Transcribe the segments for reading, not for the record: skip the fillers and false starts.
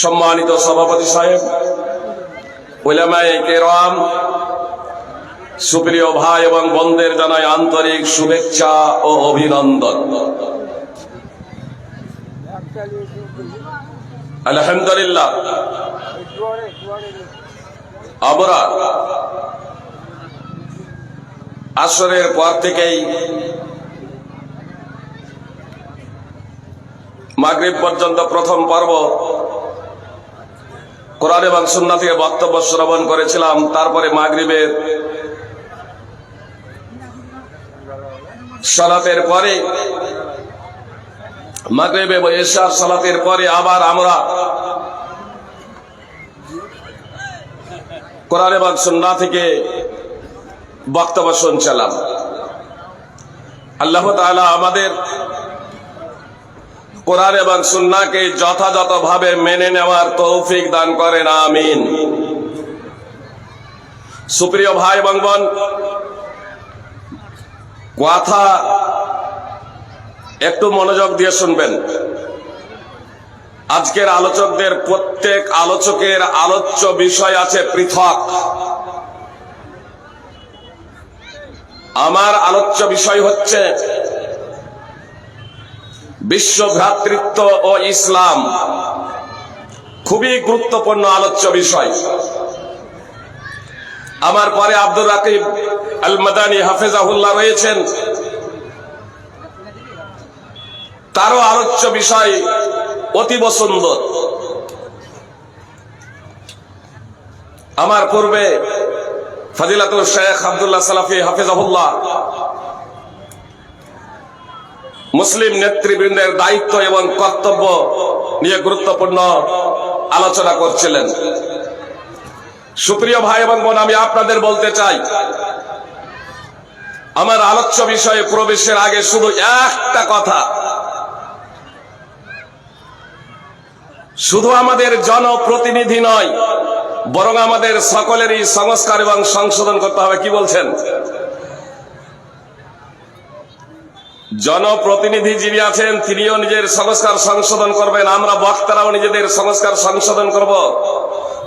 সম্মানিত সভাপতি সাহেব, উলামায়ে কেরাম, সুপ্রিয় ভাই এবং বোনদের জানাই আন্তরিক শুভেচ্ছা ও অভিনন্দন। আলহামদুলিল্লাহ, আমরা আসরের পর থেকেই মাগরিব পর্যন্ত প্রথম পর্ব কোরআন এবং সুন্নাহ থেকে বক্তব্য শ্রবণ করেছিলাম। তারপরে মাগরিবের সালাতের পরে, মাগরিবে ইশার সালাতের পরে আবার আমরা কোরআন এবং সুন্নাহ থেকে বক্তব্য শুনছিলাম। আল্লাহ তাআলা আমাদের কোরআন এবং সুন্নাহকে যথাযথভাবে মেনে নেওয়ার তৌফিক দান করেন, আমিন। সুপ্রিয় ভাই এবং বোন, কথা একটু মনোযোগ দিয়ে শুনবেন। আজকের আলোচকদের প্রত্যেক আলোচকের আলোচ্য বিষয় আছে পৃথক। আমার আলোচ্য বিষয় হচ্ছে বিশ্ব ভ্রাতৃত্ব ও ইসলাম, খুবই গুরুত্বপূর্ণ আলোচ্য বিষয়। আমার পরে আব্দুর রাকিব আল মাদানী হাফেজাহুল্লাহ রয়েছেন, তারও আলোচ্য বিষয় অতীব সুন্দর। আমার পূর্বে ফজিলাতুল শেখ আব্দুল্লাহ সালাফি হাফেজাহুল্লাহ মুসলিম নেতৃবৃন্দের দায়িত্ব এবং কর্তব্য নিয়ে গুরুত্বপূর্ণ আলোচনা করছিলেন। সুপ্রিয় ভাই এবং বোন, আমি আপনাদের বলতে চাই, আমার আলোচ্য বিষয়ে প্রবেশের আগে শুধু একটা কথা, শুধু আমাদের জনপ্রতিনিধি নয়, বরং আমাদের সকলেরই সংস্কার এবং সংশোধন করতে হবে। কি বলছেন? জনপ্রতিনিধি যিনি আছেন তিনিও নিজের সংস্কার সংশোধন করবেন, আমরা বক্তারাও নিজেদের সংস্কার সংশোধন করব,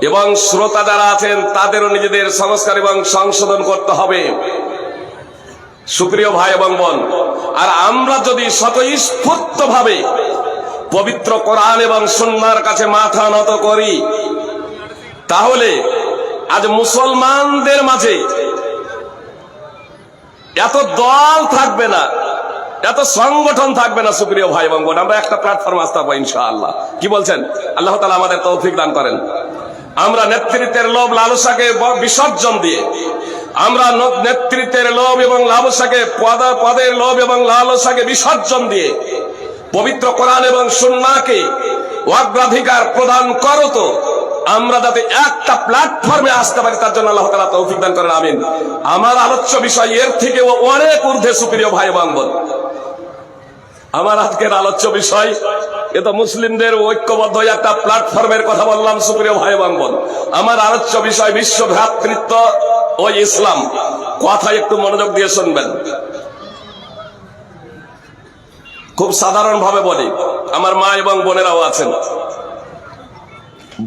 এবং শ্রোতা যারা আছেন তাদেরও নিজেদের সংস্কার এবং সংশোধন করতে হবে। সুপ্রিয় ভাই এবং বোন, আর আমরা যদি স্বতঃস্ফূর্তভাবে পবিত্র কোরআন এবং সুন্নাহর কাছে মাথা নত করি, তাহলে আজ মুসলমানদের মাঝে এত দল থাকবে না, এত সংগঠন থাকবে না। সুপ্রিয় ভাই এবং বোন, আমরা একটা প্ল্যাটফর্ম আসতে পারবো ইনশাআল্লাহ। কি বলছেন? আল্লাহ তাআলা আমাদের তৌফিক দান করেন। আমরা নেতৃত্বের লোভ লালসাকে বিসর্জন দিয়ে, আমরা নেতৃত্বের লোভ এবং লালসাকে, পদের লোভ এবং লালসাকে বিসর্জন দিয়ে পবিত্র কোরআন এবং সুন্নাহকে অগ্রাধিকার প্রদান করত, আমরা যাতে একটা প্ল্যাটফর্মে আসতে পারি, তার জন্য আল্লাহ তাআলা তৌফিক দান করেন, আমিন। আমার আলোচ্য বিষয় এর থেকেও অনেক ঊর্ধ্বে। সুপ্রিয় ভাই এবং বোন, আমার আজকের আলোচ্য বিষয়, এ তো মুসলিমদের ঐক্যবদ্ধ একটা প্ল্যাটফর্মের কথা বললাম। সুপ্রিয় ভাই এবং বোন, আমার আলোচ্য বিষয় বিশ্ব ভ্রাতৃত্ব ও ইসলাম। কথা একটু মনোযোগ দিয়ে শুনবেন। খুব সাধারণ ভাবে বলি, আমার মা এবং বোনেরাও আছেন।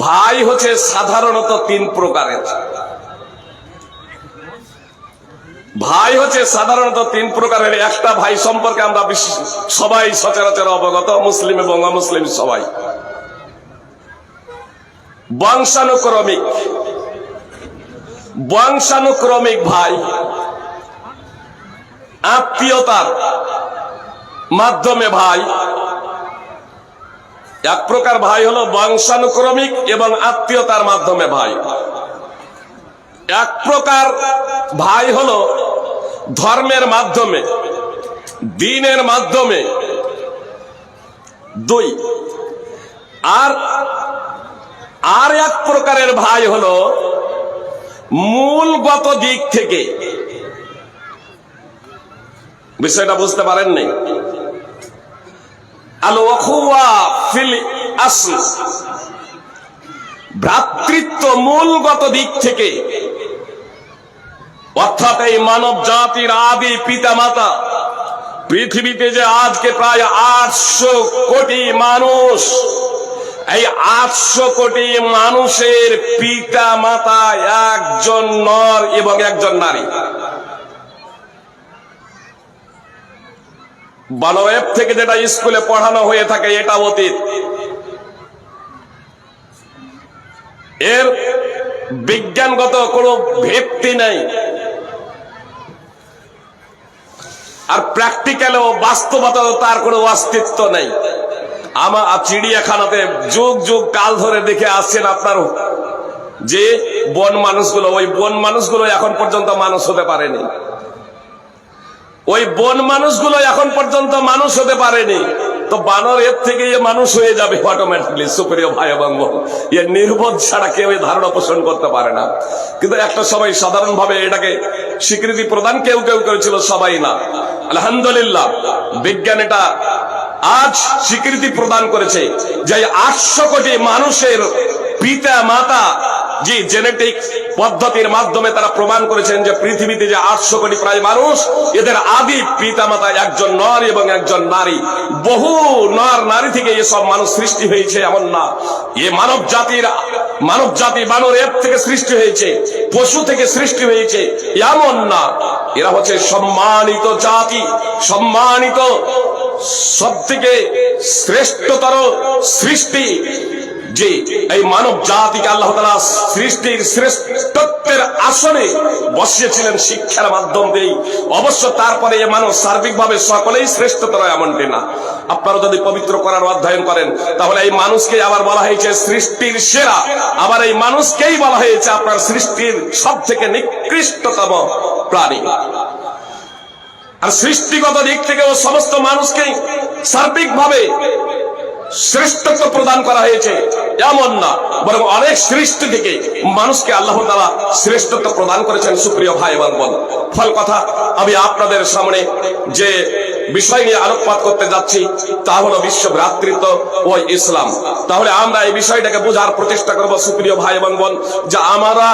ভাই হচ্ছে সাধারণত তিন প্রকারের। ভাই হচ্ছে সাধারণত তিন প্রকারের। একটা ভাই সম্পর্কে আমরা সবাই সচরাচর অবগত, মুসলিম এবং অমুসলিম সবাই। বংশানুক্রমিক ভাই, আত্মীয়তার মাধ্যমে ভাই। এক প্রকার ভাই হলো বংশানুক্রমিক এবং আত্মীয়তার মাধ্যমে ভাই। এক প্রকার ভাই হলো ধর্মের মাধ্যমে, দ্বীনের মাধ্যমে। দুই, আর এক প্রকারের ভাই হলো মূলগত দিক থেকে। বিষয়টা বুঝতে পারেননি? আল উখুওয়া ফিল আসল, ভ্রাতৃত্ব মূলগত দিক থেকে, অর্থাৎ এই মানব জাতির আদি পিতা মাতা, পৃথিবীতে যে আজকে প্রায় 800 কোটি মানুষ এই 800 কোটি মানুষের পিতা মাতা একজন নর এবং একজন নারী। বানোয়েব থেকে যেটা স্কুলে পড়ানো হয়ে থাকে এটা অতীত, এর বিজ্ঞানগত কোনো ভিত্তি নেই, আর প্র্যাকটিক্যালও বাস্তবতা তার কোনো অস্তিত্ব নেই। আমার চিড়িয়াখানাতে যুগ যুগ কাল ধরে দেখে আসছেন আপনার যে বন মানুষগুলো, ওই বন মানুষগুলো এখন পর্যন্ত মানুষ হতে পারেনি, ওই বন মানুষগুলো এখন পর্যন্ত মানুষ হতে পারেনি, তো বানর এর থেকে মানুষ হয়ে যাবে অটোমেটিকলি। সুপ্রিয় ভাই এবং বোন, এর নির্বোধ ছাড়া কেউ ধারণা পোষণ করতে পারে না। কিন্তু একটা সবাই সাধারণভাবে এটাকে স্বীকৃতি প্রদান কেউ কেউ করেছিল, সবাই না। আলহামদুলিল্লাহ বিজ্ঞান এটা আজ স্বীকৃতি প্রদান করেছে যে 800 কোটি মানুষের পিতা মাতা যে জেনেটিক পদ্ধতির মাধ্যমে তারা প্রমাণ করেছেন যে পৃথিবীতে যে 800 কোটি প্রায় মানুষ, এদের আদি পিতা মাতা একজন নর এবং একজন নারী। বহু নর নারী থেকে এসব মানুষ সৃষ্টি হয়েছে এমন না। এ মানব জাতি বানর এর থেকে সৃষ্টি হয়েছে, পশু থেকে সৃষ্টি হয়েছে এমন না। এরা হচ্ছে সম্মানিত জাতি, সম্মানিত সব থেকে শ্রেষ্ঠতর সৃষ্টি। যে এই মানব জাতিকে আল্লাহ তাআলা সৃষ্টির শ্রেষ্ঠত্বের আসনে বসিয়েছিলেন শিক্ষার মাধ্যম দিয়ে। অবশ্য তারপরে এই মানুষ সার্বিকভাবে সকলেই শ্রেষ্ঠতর এমনটি না। আপনারা যদি পবিত্র করার অধ্যয়ন করেন তাহলে এই মানুষকে আবার বলা হয়েছে সৃষ্টির সেরা, আবার এই মানুষকেই বলা হয়েছে আপনার সৃষ্টির সব থেকে নিকৃষ্টতম প্রাণী। আর সৃষ্টিগত দিক থেকেও সমস্ত মানুষকেই সার্বিকভাবে শ্রেষ্ঠত্ব প্রদান করা হয়েছে এমন না, বরং অনেক সৃষ্টি থেকে মানুষকে আল্লাহ তাআলা শ্রেষ্ঠত্ব প্রদান করেছেন। সুপ্রিয় ভাই এবং বোন, ফল কথা আমি আপনাদের সামনে যে বিষয় নিয়ে আলোকপাত করতে যাচ্ছি তা হলো বিশ্ব ভ্রাতৃত্ব ও ইসলাম। তাহলে আমরা এই বিষয়টাকে বোঝার প্রচেষ্টা করব সুপ্রিয় ভাই এবং বোন, যে আমরা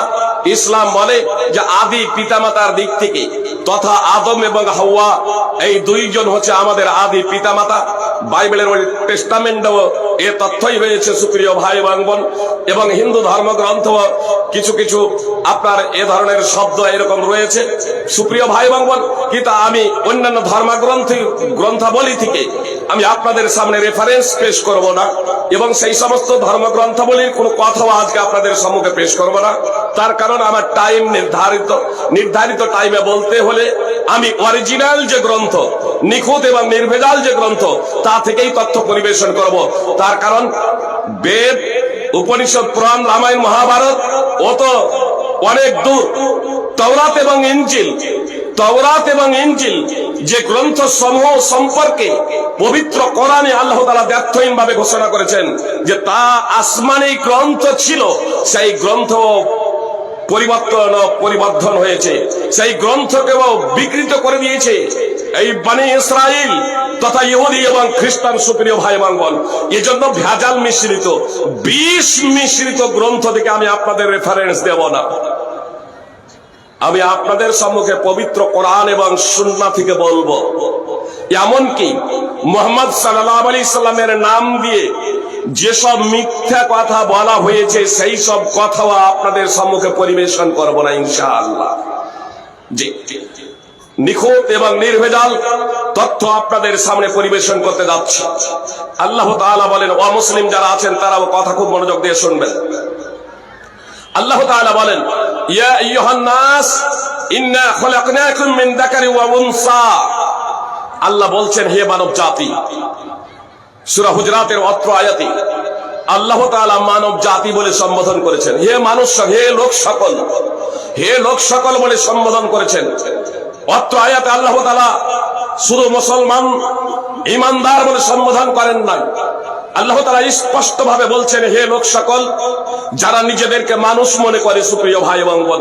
ইসলাম বলে যে আদি পিতামাতার দিক থেকে তথা আদম এবং হাওয়া এই দুইজন হচ্ছে আমাদের আদি পিতামাতা। বাইবেলের ওই টেস্টামেন্টও এ তথ্যই হয়েছে সুপ্রিয় ভাই এবং বোন, এবং হিন্দু ধর্মগ্রন্থ কিছু কিছু আপনার এ ধরনের শব্দ এরকম রয়েছে সুপ্রিয় ভাই এবং বোন। কিন্তু আমি অন্যান্য গ্রন্থাবলী থেকে আমি আপনাদের সামনে রেফারেন্স পেশ করব না, এবং সেই সমস্ত ধর্মগ্রন্থাবলীর কোনো কথাও আজকে আপনাদের সম্মুখে পেশ করব না। তার কারণ আমার টাইম নির্ধারিত টাইমে বলতে হলে আমি অরিজিনাল যে গ্রন্থ, নিখুঁত এবং নির্ভেজাল যে গ্রন্থ, তা থেকেই তথ্য পরিবেশন করব। তার কারণ বেদ, উপনিষদ, পুরাণ, রামায়ণ, মহাভারত ও তো অনেক দূর। তাওরাত এবং ইনজিল যে গ্রন্থ সমূহ সম্পর্কে পবিত্র কোরআনে আল্লাহ তাআলা দ্ব্যর্থহীন ভাবে ঘোষণা করেছেন যে তা আসমানি গ্রন্থ ছিল, সেই গ্রন্থ পরিবর্তন হয়েছে, সেই গ্রন্থকেও বিকৃত করে দিয়েছে এই বনি ইসরাইল তথা ইহুদি এবং খ্রিস্টান। সুপ্রিয় ভাই এবং বোন, এজন্য ভেজাল মিশ্রিত, বিষ মিশ্রিত গ্রন্থ থেকে আমি আপনাদের রেফারেন্স দেব না। আমি আপনাদের সম্মুখে পবিত্র কোরআন এবং সুন্নাহ থেকে বলবো। এমনকি মুহাম্মদ সাল্লাল্লাহু আলাইহি সাল্লামের নাম দিয়ে যেসব মিথ্যা কথা বলা হয়েছে সেই সব কথাও আপনাদের সম্মুখে পরিবেশন করব না ইনশাআল্লাহ। জি, নিখুঁত এবং নির্ভেজাল তথ্য আপনাদের সামনে পরিবেশন করতে যাচ্ছি। আল্লাহ তাআলা বলেন, অমুসলিম যারা আছেন তারাও কথা খুব মনোযোগ দিয়ে শুনবেন। আল্লাহ তাআলা বলেন, ইয়া আইয়ুহান নাস ইন্না খলাকনাকুম মিন যাকারি ওয়া উনসা। আল্লাহ বলছেন, হে মানব জাতি। সূরা হুজরাতের অত্র আয়াতে আল্লাহ তাআলা মানব জাতি বলে সম্বোধন করেছেন। হে মানুষ, হে লোক সকল বলে সম্বোধন করেছেন। অত্র আয়াতে আল্লাহ তাআলা শুধু মুসলমান ঈমানদার বলে সম্বোধন করেন নাই। আল্লাহ তাআলা স্পষ্ট ভাবে বলছেন, হে লোক সকল যারা নিজেদেরকে মানুষ মনে করে। সুপ্রিয় ভাই এবং বোন,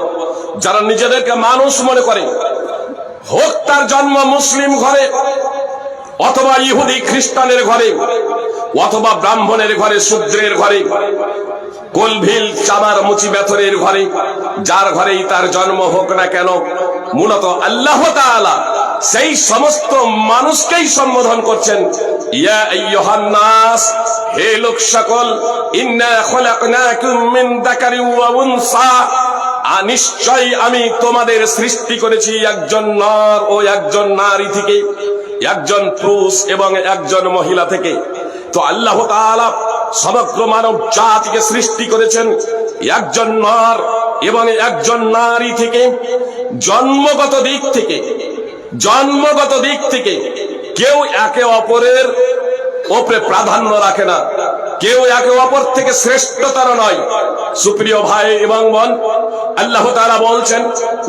যারা নিজেদেরকে মানুষ মনে করে, হোক তার জন্ম মুসলিম ঘরে অথবা ইহুদি খ্রিস্টানের ঘরে অথবা ব্রাহ্মণের ঘরে, শূদ্রের ঘরে, কোলভিল চামার মুচি বেথরের ঘরে, যার ঘরেই তার জন্ম হোক না কেন, মূলত আল্লাহ তাআলা সেই সমস্ত মানুষকেই সম্বোধন করছেন, ইয়া আইয়ুহান নাস, হে লোক সকল, ইন্না খলাকনাকুম মিন যাকারিন ওয়া উনসা, নিশ্চয় আমি তোমাদের সৃষ্টি করেছি একজন নর ও একজন নারী থেকে, একজন পুরুষ এবং একজন মহিলা থেকে। তো আল্লাহ তাআলা সমগ্র মানব জাতিকে সৃষ্টি করেছেন একজন নর এবং একজন নারী থেকে। জন্মগত দিক থেকে কেউ একে অপরের ওপরে প্রাধান্য রাখে না, কেউ একে অপর থেকে শ্রেষ্ঠতর নয়। সুপ্রিয় ভাই এবং বোন, আল্লাহ তাআলা বলছেন,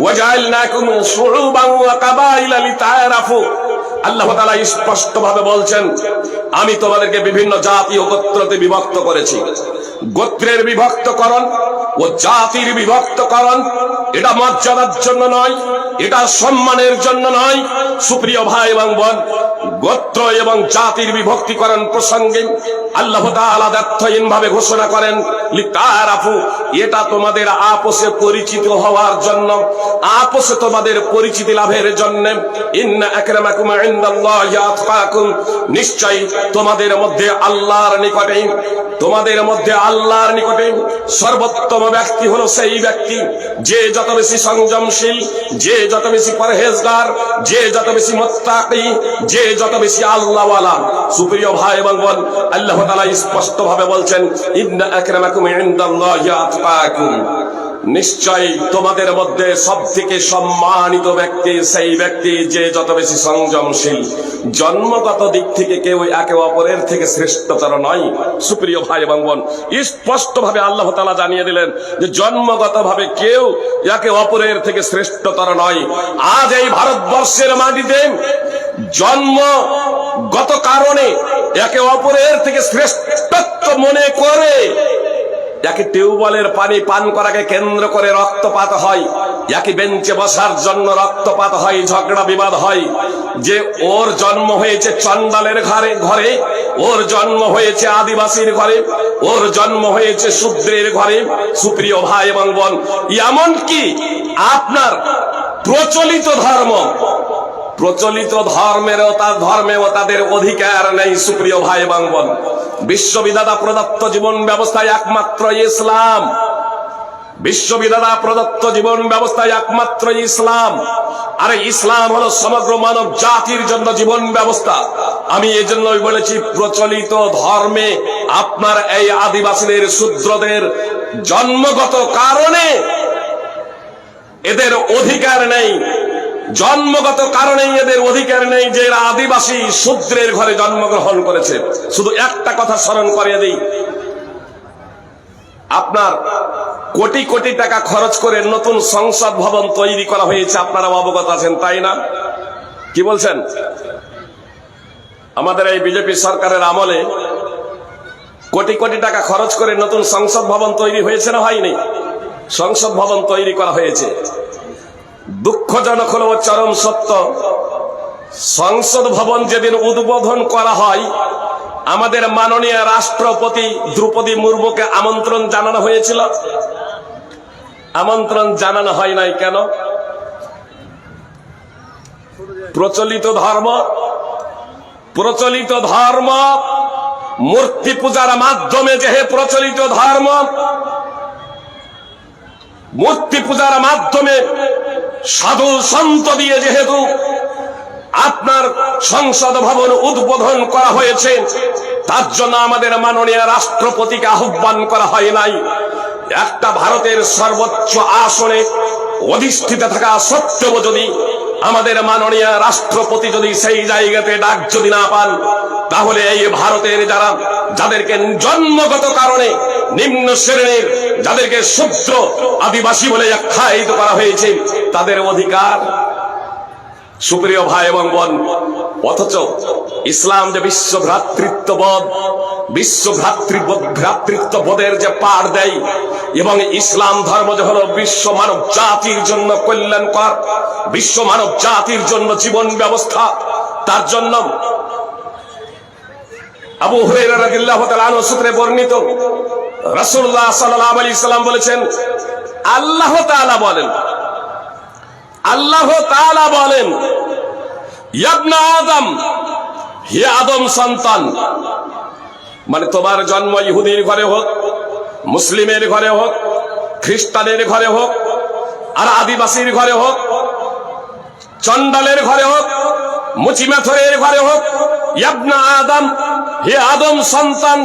ওয়াজআলনাকুম শুউবান ওয়া কাবাইলা লিতাআরাফু। আল্লাহ তাআলা স্পষ্টভাবে বলছেন, আমি তোমাদেরকে বিভিন্ন জাতি ও গোত্রতে বিভক্ত করেছি। গোত্রের বিভক্তকরণ ও জাতির বিভক্তকরণ এটা মর্যাদার জন্য নয়, এটা সম্মানের জন্য নয়। সুপ্রিয় ভাই এবং বোন, গোত্র এবং জাতির বিভক্তিকরণ প্রসঙ্গে আল্লাহ তাআলা দ্ব্যর্থহীন ভাবে ঘোষণা করেন, লিতাআরাফু, এটা তোমাদের আপসে পরিচিত হওয়ার জন্য, আপসে তোমাদের পরিচিতি লাভের জন্য। ইন্না আকরামাকুম ইনদাল্লাহি আতকাকুম, নিশ্চয়ই তোমাদের মধ্যে আল্লাহর নিকটে সর্বোত্তম ব্যক্তি হলো সেই ব্যক্তি যে যত বেশি সংযমশীল, যে যত বেশি পরহেজগার, যে যত বেশি মুত্তাকি, যে যত বেশি আল্লাহওয়ালা। সুপ্রিয় ভাই এবং বোন, আল্লাহ তাআলা স্পষ্ট ভাবে বলছেন, ইন্না আকরামাকুম ইনদাল্লাহি আতকাকুম, নিশ্চয় তোমাদের মধ্যে সবথেকে সম্মানিত ব্যক্তি সেই ব্যক্তি যে যত বেশি সংযমশীল। জন্মগত দিক থেকে কেউ একে অপরের থেকে শ্রেষ্ঠতর নয়। সুপ্রিয় ভাই এবং বোন, স্পষ্ট ভাবে আল্লাহ তাআলা জানিয়ে দিলেন যে জন্মগত ভাবে কেউ একে অপরের থেকে শ্রেষ্ঠতর নয়। আজ এই ভারতবর্ষের মাটিতে জন্মগত কারণে একে অপরের থেকে শ্রেষ্ঠত্ব মনে করে একই টিউবওয়েলের পানি পান করাকে কেন্দ্র করে রক্তপাত হয়, একই বেঞ্চে বসার জন্য রক্তপাত হয়, ঝগড়া বিবাদ হয়। যে ওর জন্ম হয়েছে চন্ডালের ঘরে, ওর জন্ম হয়েছে আদিবাসীর ঘরে, ওর জন্ম হয়েছে শূদ্রের ঘরে। সুপ্রিয় ভাই এবং বোন, এমনকি আপনার প্রচলিত ধর্মেও তাদের অধিকার নেই। সুপ্রিয় ভাই এবং বোন, বিশ্ববিধাতা প্রদত্ত জীবন ব্যবস্থায় একমাত্র ইসলাম, বিশ্ববিধাতা প্রদত্ত জীবন ব্যবস্থায় একমাত্র ইসলাম। আর ইসলাম হলো সমগ্র মানব জাতির জন্য জীবন ব্যবস্থা। আমি এজন্যই বলেছি, প্রচলিত ধর্মে আপনার এই আদিবাসীদের, শূদ্রদের জন্মগত কারণে এদের অধিকার নেই, জন্মগত কারণেই এদের অধিকার নেই যে এরা আদিবাসী শূদ্রের ঘরে জন্মগ্রহণ করেছে। শুধু একটা কথা স্মরণ করিয়ে দিই, আপনার কোটি কোটি টাকা খরচ করে নতুন সংসদ ভবন তৈরি করা হয়েছে, আপনারা অবগত আছেন, তাই না? কি বলছেন? আমাদের এই বিজেপি সরকারের আমলে কোটি কোটি টাকা খরচ করে নতুন সংসদ ভবন তৈরি হয়েছে না হয়নি? সংসদ ভবন তৈরি করা হয়েছে। দুঃখজনক হলো চরম সত্য, সংসদ ভবন যেদিন উদ্বোধন করা হয়, আমাদের মাননীয় রাষ্ট্রপতি দ্রৌপদী মুর্মুকে আমন্ত্রণ জানানো হয়েছিল। আমন্ত্রণ জানানো হয় নাই কেন? প্রচলিত ধর্ম মূর্তি পূজার মাধ্যমে, প্রচলিত ধর্ম মূর্তি পূজার মাধ্যমে সাধু সন্ত দিয়ে যেহেতু আপনার সংসদ ভবন উদ্বোধন করা হয়েছে, তার জন্য আমাদের মাননীয় রাষ্ট্রপতিকে আহ্বান করা হয় নাই। একটা ভারতের সর্বোচ্চ আসনে অধিষ্ঠিত থাকা সত্ত্বেও যদি আমাদের মাননীয় রাষ্ট্রপতি যদি সেই জায়গাতে ডাক যদি না পান, তাহলে এই ভারতের যাদেরকে জন্মগত কারণে নিম্ন শ্রেণীর, যাদেরকে শূদ্র আদিবাসী বলে আখ্যায়িত করা হয়েছে, তাদের অধিকার। সুপ্রিয় ভাই এবং বোন, অথচ ইসলাম যে বিশ্ব ভ্রাতৃত্ববোধের যে পাঠ দেয়, এবং ইসলাম ধর্ম যে হলো বিশ্ব মানব জাতির জন্য কল্যাণকর, বিশ্ব মানব জাতির জন্য জীবন ব্যবস্থা, তার জন্য আবু হুরায়রা রাদিয়াল্লাহু তাআলা আনহু সূত্রে বর্ণিত রাসূলুল্লাহ সাল্লাল্লাহু আলাইহি সাল্লাম বলেছেন, আল্লাহ তাআলা বলেন ইবনা আদম, হে আদম সন্তান, মানে তোমার জন্ম ইহুদির ঘরে হোক, মুসলিমের ঘরে হোক, খ্রিস্টানের ঘরে হোক, আর আদিবাসীর ঘরে হোক, চন্ডালের ঘরে হোক, মুচিমেথরের ঘরে হোক, ইবনা আদম, হে আদম সন্তান,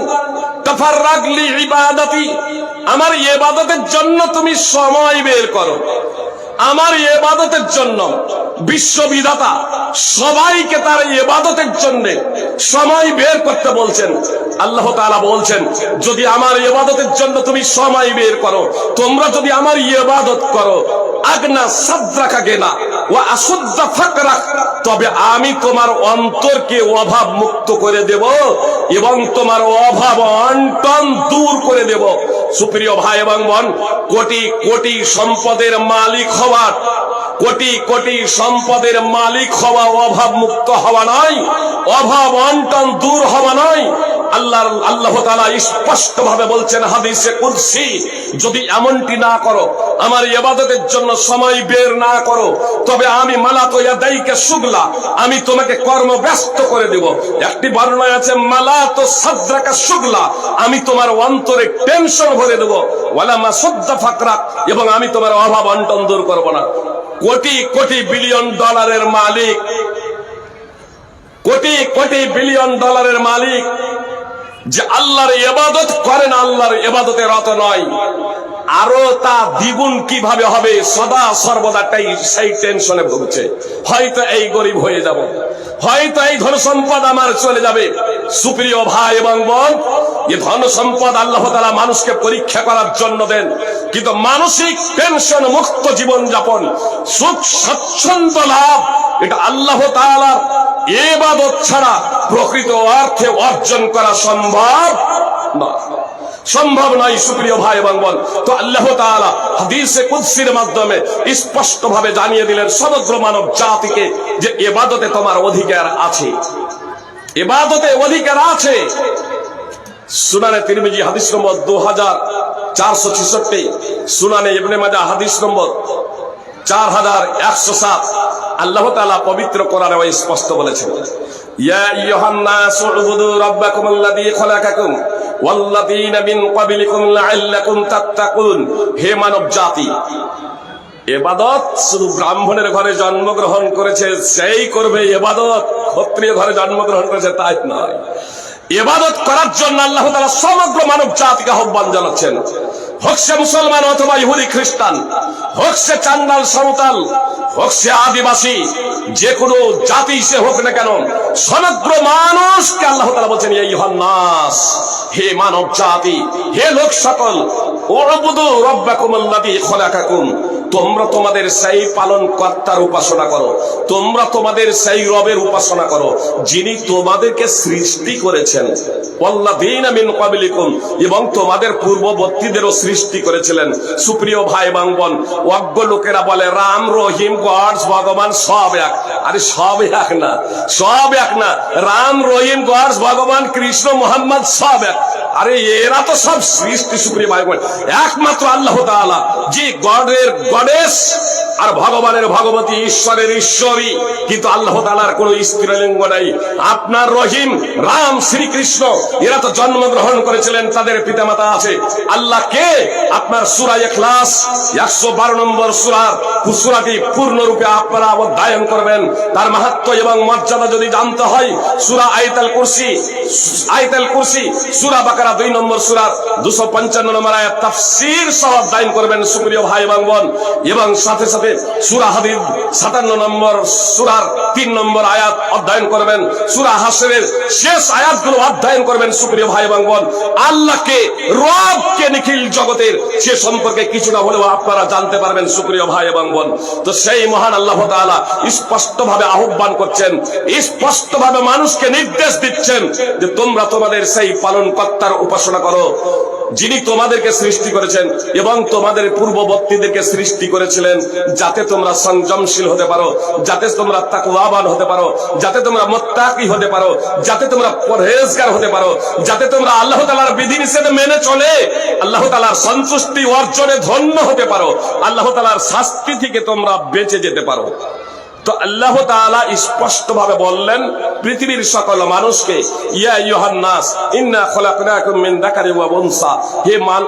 তাফাররাগ লি ইবাদাতি, আমার ইবাদতের জন্য তুমি সময় বের করো। আমার ইবাদতের জন্য বিশ্ববিধাতা সবাইকে তার ইবাদতের জন্য সময় বের করতে বলছেন। আল্লাহ তাআলা বলছেন, যদি আমার ইবাদতের জন্য তুমি সময় বের করো, তোমরা যদি আমার ইবাদত করো, আগনা সাদরাকা গেনা ওয়া আসুদ্দা ফাকরাক, তবে আমি তোমার অন্তরকে অভাব মুক্ত করে দেব এবং তোমার অভাব অনটন দূর করে দেব। সুপ্রিয় ভাই এবং বোন, কোটি কোটি সম্পদের মালিক হওয়া, কোটি কোটি সম্পদের মালিক হওয়া অভাব মুক্ত হওয়া নয়, অভাব অনটন দূর হওয়া নয়। আল্লাহ তাআলা স্পষ্ট ভাবে বলছেন হাদিসে কুদসি, যদি এমনটি না করো, আমার ইবাদতের জন্য সময় বের না করো, তবে আমি মালাতু ইয়াদাইকা শুগলা, আমি তোমাকে কর্মব্যস্ত করে দেব। একটি বর্ণনা আছে মালাতু সাদরাকা শুগলা, আমি তোমার অন্তরে টেনশন ভরে দেব। ওয়ালা মাসুদ্দা ফাকরাক, এবং আমি তোমার অভাব অনটন দূর করব না। কোটি কোটি বিলিয়ন ডলারের মালিক, কোটি কোটি বিলিয়ন ডলারের মালিক যে আল্লাহর ইবাদত করে না, আল্লাহর ইবাদতে রত নয়, আরো তা দ্বিগুণ কিভাবে হবে সদা সর্বদাটাই সেই টেনশনে ভুগছে। হয়তো এই গরিব হয়ে যাব, হয়তো এই ধন সম্পদ আমার চলে যাবে। সুপ্রিয় ভাই এবং বোন, এই ধন সম্পদ আল্লাহ তাআলা মানুষকে পরীক্ষা করার জন্য দেন, কিন্তু মানসিক টেনশন মুক্ত জীবন যাপন, সুখ স্বচ্ছন্দ লাভ, এটা আল্লাহ তাআলার ইবাদত ছাড়া প্রকৃত অর্থে অর্জন করা সম্ভব নয়, সম্ভব নয়। সুপ্রিয় ভাই এবং বোন, তো আল্লাহ তাআলা হাদিসে কুদসির মাধ্যমে স্পষ্ট ভাবে জানিয়ে দিলেন সমগ্র মানব জাতিকে যে ইবাদতে তোমার অধিকার আছে, ইবাদতে অধিকার আছে। সুনানে তিরমিজি হাদিস নম্বর 2466, সুনানে ইবনে মাজাহ হাদিস নম্বর 4107, আল্লাহ তাআলা পবিত্র কোরআনে স্পষ্ট বলেছেন, ইয়া আইয়ুহান নাসু উবুদু রাব্বাকুমুল্লাযী খালাকাকুম ওয়াল্লাযীনা মিন ক্বাবলিকুম লাআল্লাকুম তাত্তাকুন। হে মানব জাতি, ইবাদত শুধু ব্রাহ্মণের ঘরে জন্মগ্রহণ করেছে সেই করবে ইবাদত, ক্ষত্রিয় ঘরে জন্মগ্রহণ করেছে তাই নয়। ইবাদত করার জন্য আল্লাহ তাআলা সমগ্র মানব জাতিকে আহ্বান জানাচ্ছেন, হোক সে মুসলমান অথবা ইহুদি খ্রিস্টান, হোক সে চান্দাল সাঁওতাল, হোক সে আদিবাসী, যে কোনো জাতি সে হোক না কেন, সমগ্র মানুষকে আল্লাহ তাআলা বলছেন, ইয়া আইয়ুহান নাস, হে মানব জাতি, হে লোক সকল, উবুদু রাব্বাকুমুল্লাযী খালাকাকুম, তোমরা তোমাদের সেই পালন কর্তার উপাসনা করো, তোমরা তোমাদের সেই রবের উপাসনা করো যিনি তোমাদেরকে সৃষ্টি করেছেন, ওয়াল্লাযীনা মিন ক্বাবলিকুম, এবং তোমাদের পূর্ববর্তীদেরও সৃষ্টি করেছিলেন। সুপ্রিয় ভাই এবং বোন, অজ্ঞ লোকেরা বলে রাম রহিম গডস ভগবান সব এক। আরে সব এক না, সব এক না। রাম রহিম গডস ভগবান কৃষ্ণ মোহাম্মদ সব এক। আরে এরা তো সব সৃষ্টি। সুপ্রিয় ভাই বোন, একমাত্র আল্লাহ তাআলা যে গডের গডেস আর ভগবানের ভগবতী, ঈশ্বরের ঈশ্বরী, কিন্তু আল্লাহ তাআলার কোন স্ত্রীলিঙ্গ নাই। আপনার রহিম রাম শ্রীকৃষ্ণ এরা তো জন্মগ্রহণ করেছিলেন, তাদের পিতামাতা আছে। আল্লাহ কে? আপনার সূরা ইখলাস 112 নম্বর সূরাটি পূর্ণরূপে আপনারা অধ্যয়ন করবেন। তার মাহাত্ম্য এবং মর্যাদা যদি জানতে হয়, সূরা আয়াতুল কুরসি, সূরা বাকারা 2 নম্বর সূরা 255 নম্বর আয়াত তাফসীর সহ অধ্যয়ন করবেন সুপ্রিয় ভাই এবং বোন, এবং সাথে সাথে সূরা হাদীদ 57 নম্বর সূরার 3 নম্বর আয়াত অধ্যয়ন করবেন, সূরা হাসরের শেষ আয়াতগুলো অধ্যয়ন করবেন সুপ্রিয় ভাই এবং বোন। আল্লাহকে, রবকে নিখিল জগতের সে সম্পর্কে কিছু না হলেও আপনারা জানতে পারবেন সুপ্রিয় ভাই এবং বোন। তো সেই মহান আল্লাহ তাআলা স্পষ্ট ভাবে আহ্বান করছেন, স্পষ্ট ভাবে মানুষকে নির্দেশ দিচ্ছেন যে তোমরা তোমাদের সেই পালন কর্তার উপাসনা করো যিনি তোমাদেরকে সৃষ্টি করেছেন এবং তোমাদের পূর্ববর্তীদেরকে সৃষ্টি করেছিলেন যাতে তোমরা সংযমশীল হতে পারো, যাতে তোমরা তাকওয়াবান হতে পারো, যাতে তোমরা মুত্তাকি হতে পারো, যাতে তোমরা পরহেজগার হতে পারো, যাতে তোমরা আল্লাহ তাআলার বিধিনিষেধ মেনে চলে আল্লাহ তাআলার সন্তুষ্টি অর্জনে ধন্য হতে পারো, আল্লাহ তাআলার শাস্তি থেকে তোমরা বেঁচে যেতে পারো। তো আল্লাহ তাআলা স্পষ্ট ভাবে বললেন পৃথিবীর সকল মানুষকে, ইয়া আইয়ুহান নাস ইন্না খলাকনাকুম মিন যাকারিন ওয়া উনসা,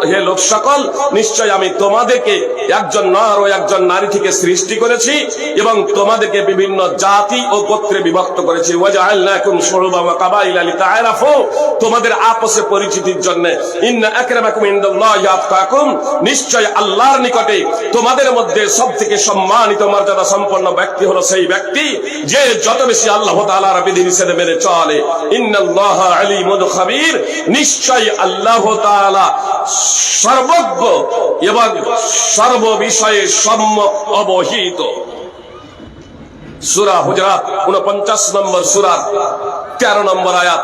হে লোক সকল, নিশ্চয় আমি তোমাদেরকে একজন নর ও একজন নারী থেকে সৃষ্টি করেছি এবং তোমাদেরকে বিভিন্ন জাতি ও গোত্রে বিভক্ত করেছি। ওয়া জাআলনাকুম শুউবান ওয়া কাবাইলা লিতাআরাফু, তোমাদের আপসে পরিচিতির জন্য। ইন্না আকরামাকুম ইনদাল্লাহি আতকাকুম, নিশ্চয় আল্লাহর নিকটে তোমাদের মধ্যে সবথেকে সম্মানিত মর্যাদা সম্পন্ন ব্যক্তি হলো সেই ব্যক্তি যে যত বেশি আল্লাহ তাআলার বিধিনিষেধ মেনে চলে। ইন্নাল্লাহা আলিমুন খাবীর, নিশ্চয় আল্লাহ তাআলা সর্বজ্ঞ এবং সর্ব বিষয়ে সম্যক অবহিত। সূরা হুজরাত 49 নম্বর সূরার 13 নম্বর আয়াত।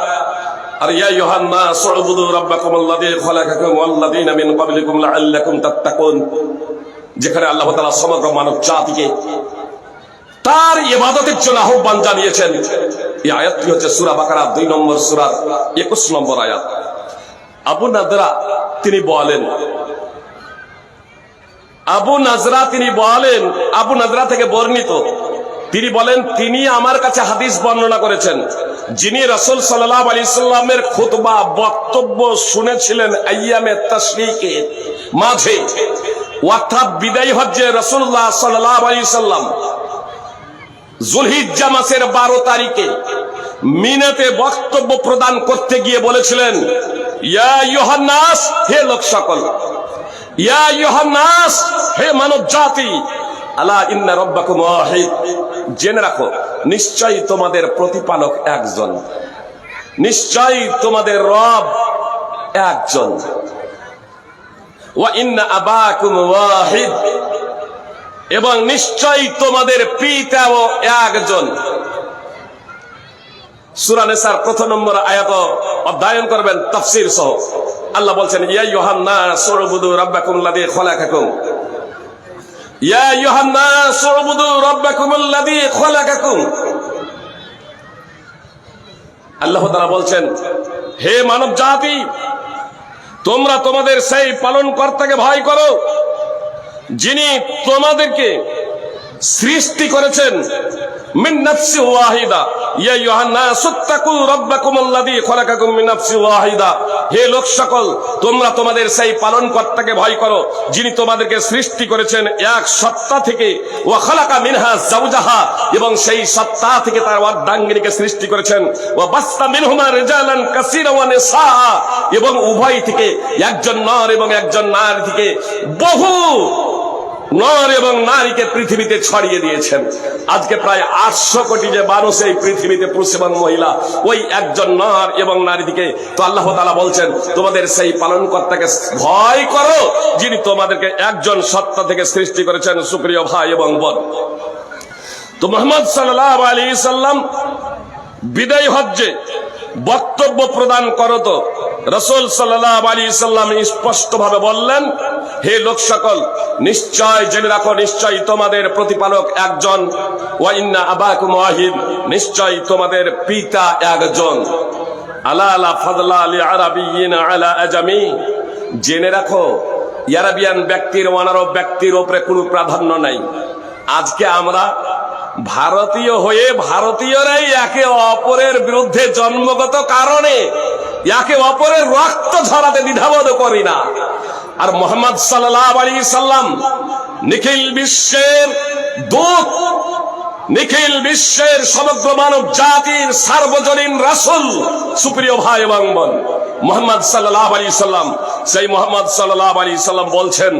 আর ইয়া আইয়ুহান নাস উবুদু রাব্বাকুমুল্লাযী খালাকাকুম ওয়াল্লাযীনা মিন ক্বাবলিকুম লাআল্লাকুম তাত্তাকুন, যেখানে আল্লাহ তাআলা সমগ্র মানব জাতিকে তার ইবাদতের জন্য আহ্বান জানিয়েছেন। এই আয়াতটি হচ্ছে সূরা বাকারা 2 নম্বর সূরার 21 নম্বর আয়াত। আবু নাজরা তিনি বলেন, আবু নাজরা থেকে বর্ণিত, তিনি বলেন তিনি আমার কাছে হাদিস বর্ণনা করেছেন, যিনি রাসূল সাল্লাল্লাহু আলাইহি সাল্লামের খুতবা বক্তব্য শুনেছিলেন আইয়ামে তাশরীকের মাঝে, অর্থাৎ বিদায়ী হজ্জে রাসূলুল্লাহ সাল্লাল্লাহু আলাইহি সাল্লাম যুলহিজ্জা মাসের 12 তারিখে মিনাতে বক্তব্য প্রদান করতে গিয়ে বলেছিলেন, ইয়া আইয়ুহান নাস, হে লোক সকল, ইয়া আইয়ুহান নাস, হে মানব জাতি, আলা ইন্না রাব্বাকুম ওয়াহিদ, জেনে রাখো নিশ্চয়ই তোমাদের প্রতিপালক একজন, নিশ্চয়ই তোমাদের রব একজন। ওয়া ইন্না আবাকুম ওয়াহিদ, এবং নিশ্চয়ই তোমাদের পিতাও একজন। সূরা নিসার 1 নম্বর আয়াত অধ্যয়ন করবেন তাফসীর সহ। আল্লাহ বলছেন, ইয়া আইয়ুহান নাস উবুদু রাব্বাকুমুল্লাযী খালাকাকুম, ইয়া আইয়ুহান নাস উবুদু রাব্বাকুমুল্লাযী খালাকাকুম। আল্লাহ তাআলা বলছেন, হে মানব জাতি, তোমরা তোমাদের সেই পালনকর্তাকে ভয় করো যিনি তোমাদেরকে সৃষ্টি করেছেন মিন নাফসি ওয়াহিদা, ইয়া আইয়ুহান নাস তাকু রাব্বাকুমুল্লাযী খালাকাকুম মিন নাফসি ওয়াহিদা, হে লোক সকল, তোমরা তোমাদের সেই পালনকর্তাকে ভয় করো যিনি তোমাদেরকে সৃষ্টি করেছেন এক সত্তা থেকে, ওয়া খালাকা মিনহা যাওজাহা, এবং সেই সত্তা থেকে তার অর্ধাঙ্গিনীকে সৃষ্টি করেছেন, ওয়া বাসতা মিনহুমা রিজালান কাসীরা ওয়া নিসা, এবং উভয় থেকে একজন নর এবং একজন নারী থেকে বহু নর এবং নারীকে পৃথিবীতে ছড়িয়ে দিয়েছেন। আজকে প্রায় 800 কোটি যে মানুষ এই পৃথিবীতে পুরুষ এবং মহিলা, ওই একজন নর এবং নারী থেকে। তো আল্লাহ তাআলা বলছেন, তোমাদের সেই পালনকর্তাকে ভয় করো যিনি তোমাদেরকে একজন সত্তা থেকে সৃষ্টি করেছেন। সুপ্রিয় ভাই এবং বোন, তো মুহাম্মদ সাল্লাল্লাহু আলাইহি সাল্লাম বিদায় হজ্জে বক্তব্য প্রদান করত রাসূল সাল্লাল্লাহু আলাইহি সাল্লাম স্পষ্ট ভাবে বললেন, হে লোক সকল, নিশ্চয় জেনে রাখো নিশ্চয় তোমাদের প্রতিপালক একজন, ওয়া ইন্না আবাকুম ওয়াহিদ, নিশ্চয় তোমাদের পিতা একজন। আলা লা ফাদলা লিআরাবিয়িন আলা আজামি, জেনে রাখো আরাবিয়ান ব্যক্তির অনারব ব্যক্তির উপরে কোনো প্রাধান্য নাই। আজকে আমরা ভারতীয় হয়ে ভারতীয়রাই একে অপরের বিরুদ্ধে জন্মগত কারণে একে অপরের রক্ত ঝরাতে দ্বিধাবোধ করি না। আর মুহাম্মদ সাল্লাল্লাহু আলাইহি সাল্লাম নিখিল বিশ্বের দূত, নিখিল বিশ্বের সমগ্র মানব জাতির সার্বজনীন রাসূল। সুপ্রিয় ভাই এবং বোন, মুহাম্মদ সাল্লাল্লাহু আলাইহি সাল্লাম, সেই মুহাম্মদ সাল্লাল্লাহু আলাইহি সাল্লাম বলছেন,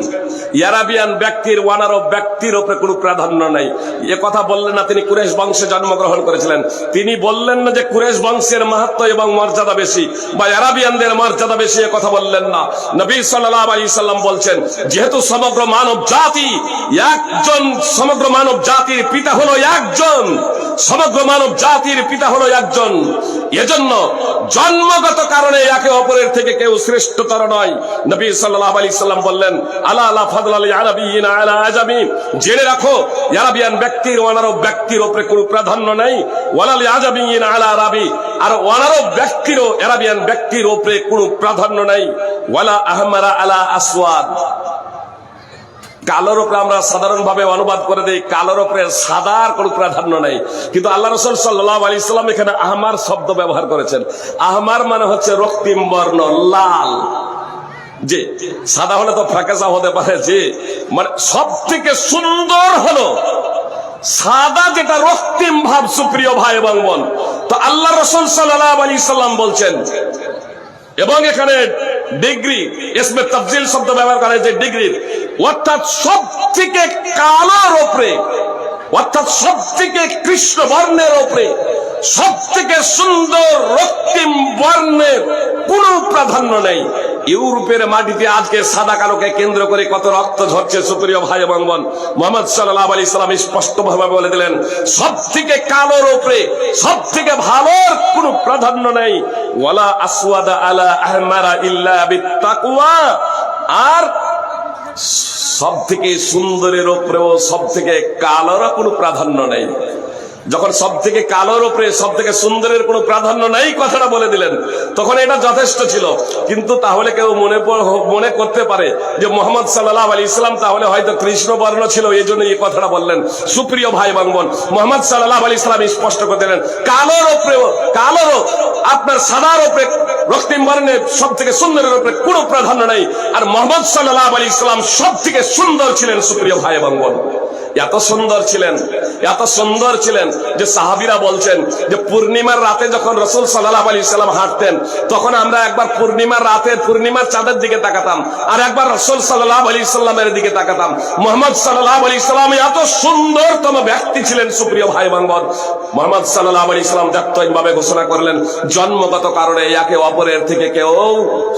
আরাবিয়ান ব্যক্তির ওয়ানারব ব্যক্তির উপরে কোনো প্রাধান্য নাই। এ কথা বললেন না তিনি কুরাইশ বংশে জন্মগ্রহণ করেছিলেন, তিনি বললেন না যে কুরাইশ বংশের মাহাত্ম্য এবং মর্যাদা বেশি বা আরাবিয়ানদের মর্যাদা বেশি, এ কথা বললেন না। নবী সাল্লাল্লাহু আলাইহি সাল্লাম বলছেন, যেহেতু সমগ্র মানব জাতি একজন, সমগ্র মানব জাতির পিতা হলো একজন, সমগ্র মানব জাতির পিতা হলো একজন, এজন্য জন্মগত কারণে একে অপরের থেকে কেউ শ্রেষ্ঠতর নয়। নবী সাল্লাল্লাহু আলাইহি সাল্লাম বললেন, আলা লা ফাদলা লিআরাবিয়িন আলা আজামি, জেনে রাখো আরাবিয়ান ব্যক্তির অনারব ব্যক্তির উপরে কোনো প্রাধান্য নাই, ওয়ালা লিআজামিয়িন আলা আরাবি, আর অনারব ব্যক্তিরও আরাবিয়ান ব্যক্তির উপরে কোনো প্রাধান্য নাই, ওয়ালা আহমারা আলা আসওয়াদ, কালোর উপরে আমরা সাধারণভাবে অনুবাদ করে দিই, কালোর উপরে সাদার কোনো প্রাধান্য নাই, কিন্তু আল্লাহ রাসূল সাল্লাল্লাহু আলাইহি সাল্লাম এখানে আহমার শব্দ ব্যবহার করেছেন। আহমার মানে হচ্ছে রক্তিম বর্ণ, লাল। যে সাদা হলে তো ফ্যাকাশা হতে পারে, যে মানে সব থেকে সুন্দর হলো সাদা, যেটা রক্তিম ভাব। সুপ্রিয় ভাই এবং বোন, তো আল্লাহ রাসূল সাল্লাল্লাহু আলাইহি সাল্লাম বলছেন, এবং এখানে ডিগ্রি ইসমে তাফজিল শব্দ ব্যবহার করে, যে ডিগ্রি অর্থাৎ সব থেকে কালোর উপরে, অর্থাৎ সব থেকে কৃষ্ণ বর্ণের উপরে সব থেকে সুন্দর রক্তিম বর্ণের কোন প্রাধান্য নেই। ইউরোপের মাটিতে আজকে সাদা কালোকে কেন্দ্র করে কত রক্ত ঝরছে। সুপ্রিয় ভাই এবং বোন, মুহাম্মদ সাল্লাল্লাহু আলাইহি সাল্লাম স্পষ্ট ভাবে বলে দিলেন, সব থেকে কালোর উপরে সব থেকে ভালোর কোন প্রাধান্য নেই। ওয়ালা আসওয়াদা আলা আহমারা ইল্লা বিত্তাকওয়া, আর সব থেকে সুন্দরের উপরেও সব থেকে কালোর কোনো প্রাধান্য নেই। যখন সব থেকে কালোর উপরে সব থেকে সুন্দরের কোনো প্রাধান্য নেই কথাটা বলে দিলেন, তখন এটা যথেষ্ট ছিল। কিন্তু তাহলে কেউ মনে করতে পারে যে মুহাম্মদ সাল্লাল্লাহু আলাইহি সাল্লাম তাহলে হয়তো কৃষ্ণ বর্ণ ছিল, এই জন্য এই কথাটা বললেন। সুপ্রিয় ভাই এবং বোন, মুহাম্মদ সাল্লাল্লাহু আলাইহি সাল্লাম স্পষ্ট করে দিলেন, কালোর উপরেও, কালোরও আপনার সাদার উপরে রক্তিম বর্ণের সব থেকে সুন্দরের উপরে কোনো প্রাধান্য নেই। আর মুহাম্মদ সাল্লাল্লাহু আলাইহি সাল্লাম সব থেকে সুন্দর ছিলেন। সুপ্রিয় ভাই এবং বোন, এত সুন্দর ছিলেন, এত সুন্দর ছিলেন যে সাহাবীরা বলছেন যে পূর্ণিমার রাতে যখন রাসূল সাল্লাল্লাহু আলাইহি সাল্লাম হাঁটতেন, তখন আমরা একবার পূর্ণিমার রাতে পূর্ণিমার চাঁদের দিকে তাকাতাম, আর একবার রাসূল সাল্লাল্লাহু আলাইহি সাল্লামের দিকে তাকাতাম। মুহাম্মদ সাল্লাল্লাহু আলাইহি সাল্লাম এত সুন্দরতম ব্যক্তি ছিলেন। সুপ্রিয় ভাই এবং বোন, মুহাম্মদ সাল্লাল্লাহু আলাইহি সাল্লাম ভাবে ঘোষণা করলেন, জন্মগত কারণে একে অপরের থেকে কেউ